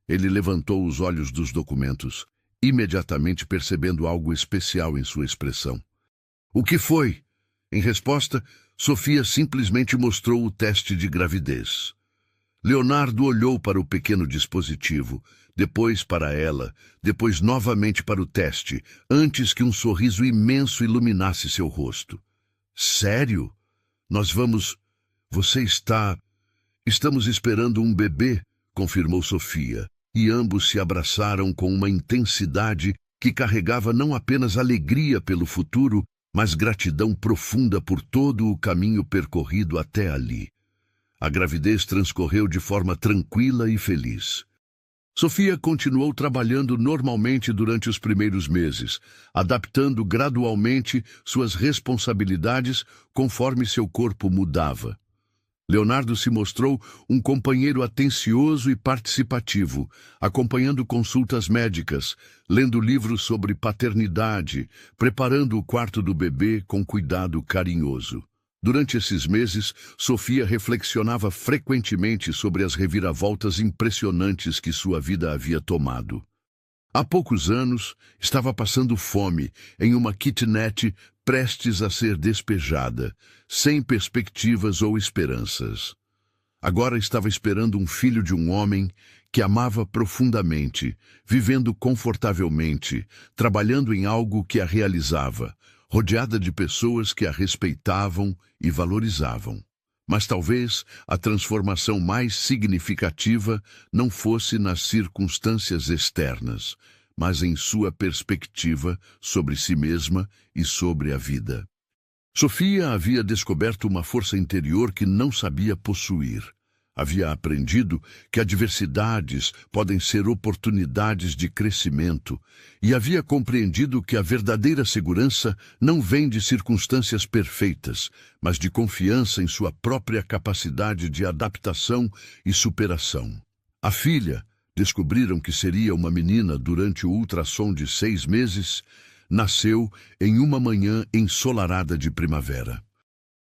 Ele levantou os olhos dos documentos, imediatamente percebendo algo especial em sua expressão. "O que foi?" Em resposta, Sofia simplesmente mostrou o teste de gravidez. Leonardo olhou para o pequeno dispositivo, depois para ela, depois novamente para o teste, antes que um sorriso imenso iluminasse seu rosto. "Sério? Nós vamos... Você está... Estamos esperando um bebê", confirmou Sofia, e ambos se abraçaram com uma intensidade que carregava não apenas alegria pelo futuro, mas gratidão profunda por todo o caminho percorrido até ali. A gravidez transcorreu de forma tranquila e feliz. Sofia continuou trabalhando normalmente durante os primeiros meses, adaptando gradualmente suas responsabilidades conforme seu corpo mudava. Leonardo se mostrou um companheiro atencioso e participativo, acompanhando consultas médicas, lendo livros sobre paternidade, preparando o quarto do bebê com cuidado carinhoso. Durante esses meses, Sofia reflexionava frequentemente sobre as reviravoltas impressionantes que sua vida havia tomado. Há poucos anos, estava passando fome em uma kitnet prestes a ser despejada, sem perspectivas ou esperanças. Agora estava esperando um filho de um homem que amava profundamente, vivendo confortavelmente, trabalhando em algo que a realizava, rodeada de pessoas que a respeitavam e valorizavam. Mas talvez a transformação mais significativa não fosse nas circunstâncias externas, mas em sua perspectiva sobre si mesma e sobre a vida. Sofia havia descoberto uma força interior que não sabia possuir. Havia aprendido que adversidades podem ser oportunidades de crescimento e havia compreendido que a verdadeira segurança não vem de circunstâncias perfeitas, mas de confiança em sua própria capacidade de adaptação e superação. A filha, descobriram que seria uma menina durante o ultrassom de 6 meses, nasceu em uma manhã ensolarada de primavera.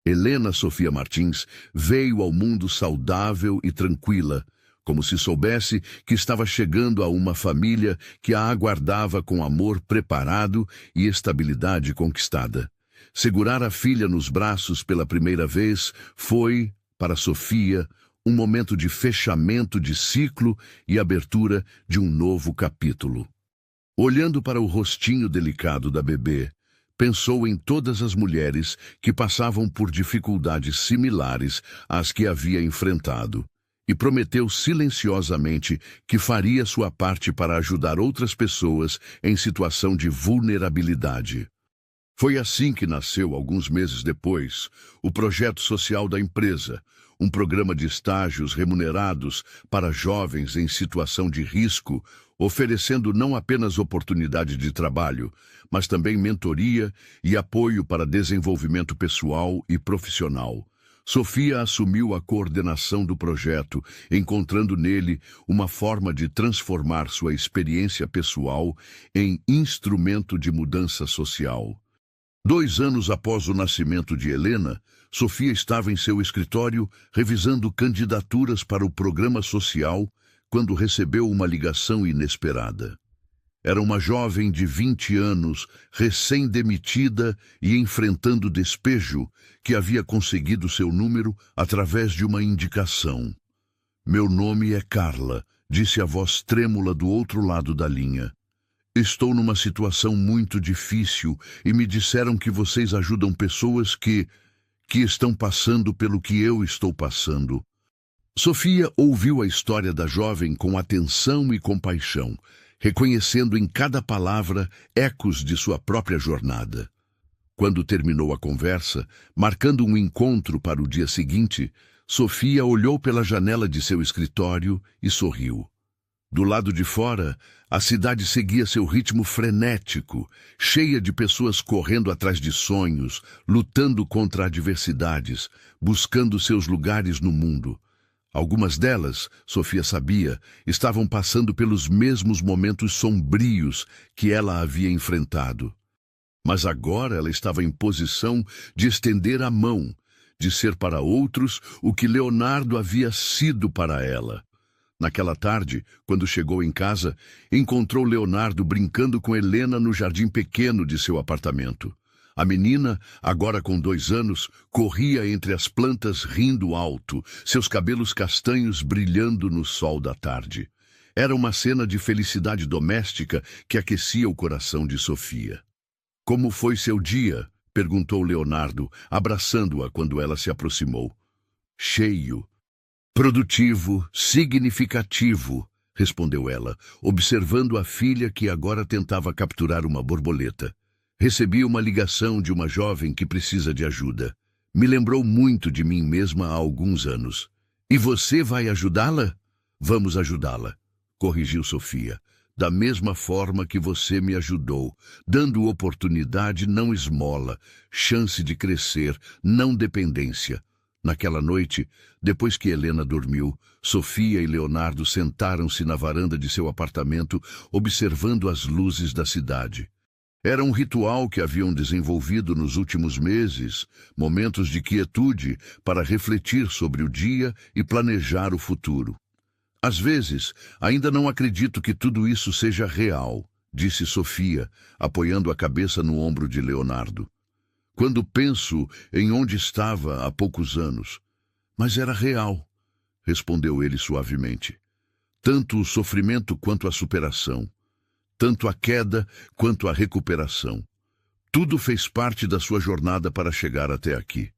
Helena Sofia Martins veio ao mundo saudável e tranquila, como se soubesse que estava chegando a uma família que a aguardava com amor preparado e estabilidade conquistada. Segurar a filha nos braços pela primeira vez foi, para Sofia, um momento de fechamento de ciclo e abertura de um novo capítulo. Olhando para o rostinho delicado da bebê, pensou em todas as mulheres que passavam por dificuldades similares às que havia enfrentado e prometeu silenciosamente que faria sua parte para ajudar outras pessoas em situação de vulnerabilidade. Foi assim que nasceu, alguns meses depois, o projeto social da empresa, um programa de estágios remunerados para jovens em situação de risco, oferecendo não apenas oportunidade de trabalho, mas também mentoria e apoio para desenvolvimento pessoal e profissional. Sofia assumiu a coordenação do projeto, encontrando nele uma forma de transformar sua experiência pessoal em instrumento de mudança social. 2 anos após o nascimento de Helena, Sofia estava em seu escritório revisando candidaturas para o programa social quando recebeu uma ligação inesperada. Era uma jovem de 20 anos, recém-demitida e enfrentando despejo, que havia conseguido seu número através de uma indicação. "Meu nome é Carla", disse a voz trêmula do outro lado da linha. Estou numa situação muito difícil e me disseram que vocês ajudam pessoas que estão passando pelo que eu estou passando. Sofia ouviu a história da jovem com atenção e compaixão, reconhecendo em cada palavra ecos de sua própria jornada. Quando terminou a conversa, marcando um encontro para o dia seguinte, Sofia olhou pela janela de seu escritório e sorriu. Do lado de fora, a cidade seguia seu ritmo frenético, cheia de pessoas correndo atrás de sonhos, lutando contra adversidades, buscando seus lugares no mundo. Algumas delas, Sofia sabia, estavam passando pelos mesmos momentos sombrios que ela havia enfrentado. Mas agora ela estava em posição de estender a mão, de ser para outros o que Leonardo havia sido para ela. Naquela tarde, quando chegou em casa, encontrou Leonardo brincando com Helena no jardim pequeno de seu apartamento. A menina, agora com 2 anos, corria entre as plantas rindo alto, seus cabelos castanhos brilhando no sol da tarde. Era uma cena de felicidade doméstica que aquecia o coração de Sofia. "Como foi seu dia?" perguntou Leonardo, abraçando-a quando ela se aproximou. "Cheio. Produtivo, significativo", respondeu ela, observando a filha que agora tentava capturar uma borboleta. "Recebi uma ligação de uma jovem que precisa de ajuda. Me lembrou muito de mim mesma há alguns anos. E você vai ajudá-la?" "Vamos ajudá-la", corrigiu Sofia. "Da mesma forma que você me ajudou, dando oportunidade, não esmola, chance de crescer, não dependência." Naquela noite, depois que Helena dormiu, Sofia e Leonardo sentaram-se na varanda de seu apartamento, observando as luzes da cidade. Era um ritual que haviam desenvolvido nos últimos meses, momentos de quietude para refletir sobre o dia e planejar o futuro. "Às vezes, ainda não acredito que tudo isso seja real", disse Sofia, apoiando a cabeça no ombro de Leonardo. "Quando penso em onde estava há poucos anos." "Mas era real", respondeu ele suavemente. "Tanto o sofrimento quanto a superação. Tanto a queda quanto a recuperação. Tudo fez parte da sua jornada para chegar até aqui."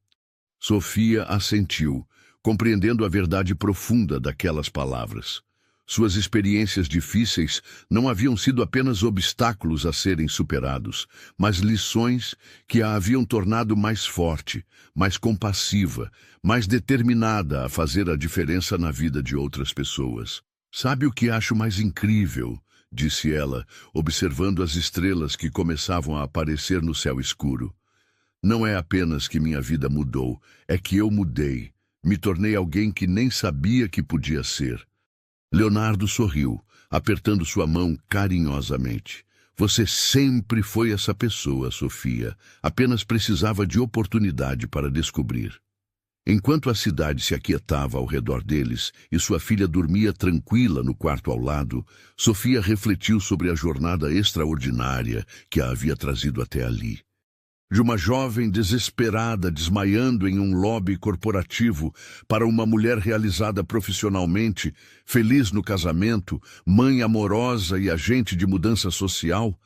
Sofia assentiu, compreendendo a verdade profunda daquelas palavras. Suas experiências difíceis não haviam sido apenas obstáculos a serem superados, mas lições que a haviam tornado mais forte, mais compassiva, mais determinada a fazer a diferença na vida de outras pessoas. "Sabe o que acho mais incrível?", disse ela, observando as estrelas que começavam a aparecer no céu escuro. "Não é apenas que minha vida mudou, é que eu mudei. Me tornei alguém que nem sabia que podia ser." Leonardo sorriu, apertando sua mão carinhosamente. "Você sempre foi essa pessoa, Sofia. Apenas precisava de oportunidade para descobrir." Enquanto a cidade se aquietava ao redor deles e sua filha dormia tranquila no quarto ao lado, Sofia refletiu sobre a jornada extraordinária que a havia trazido até ali. De uma jovem desesperada desmaiando em um lobby corporativo para uma mulher realizada profissionalmente, feliz no casamento, mãe amorosa e agente de mudança social,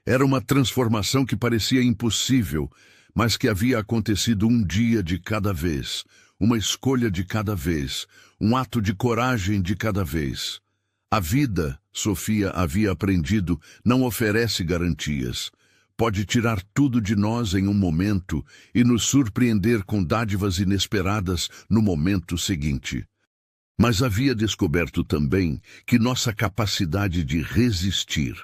era uma transformação que parecia impossível, mas que havia acontecido um dia de cada vez, uma escolha de cada vez, um ato de coragem de cada vez. A vida, Sofia havia aprendido, não oferece garantias. Pode tirar tudo de nós em um momento e nos surpreender com dádivas inesperadas no momento seguinte. Mas havia descoberto também que nossa capacidade de resistir,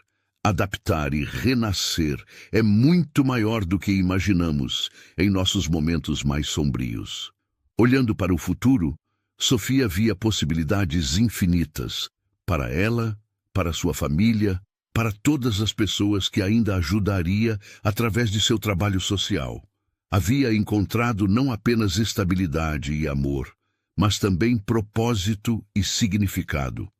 adaptar e renascer é muito maior do que imaginamos em nossos momentos mais sombrios. Olhando para o futuro, Sofia via possibilidades infinitas para ela, para sua família, para todas as pessoas que ainda ajudaria através de seu trabalho social. Havia encontrado não apenas estabilidade e amor, mas também propósito e significado.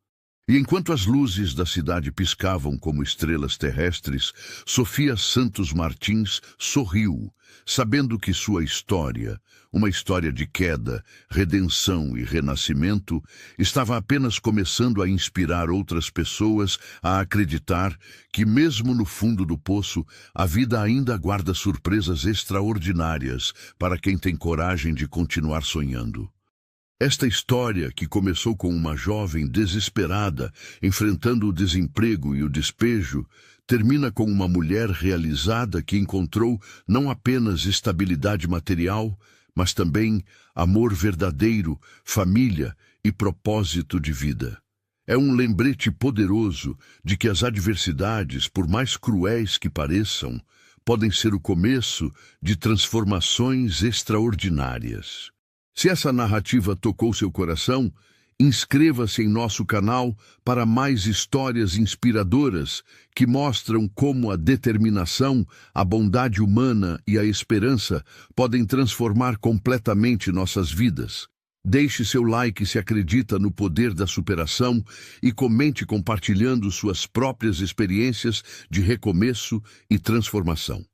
E enquanto as luzes da cidade piscavam como estrelas terrestres, Sofia Santos Martins sorriu, sabendo que sua história, uma história de queda, redenção e renascimento, estava apenas começando a inspirar outras pessoas a acreditar que, mesmo no fundo do poço, a vida ainda guarda surpresas extraordinárias para quem tem coragem de continuar sonhando. Esta história, que começou com uma jovem desesperada, enfrentando o desemprego e o despejo, termina com uma mulher realizada que encontrou não apenas estabilidade material, mas também amor verdadeiro, família e propósito de vida. É um lembrete poderoso de que as adversidades, por mais cruéis que pareçam, podem ser o começo de transformações extraordinárias. Se essa narrativa tocou seu coração, inscreva-se em nosso canal para mais histórias inspiradoras que mostram como a determinação, a bondade humana e a esperança podem transformar completamente nossas vidas. Deixe seu like se acredita no poder da superação e comente compartilhando suas próprias experiências de recomeço e transformação.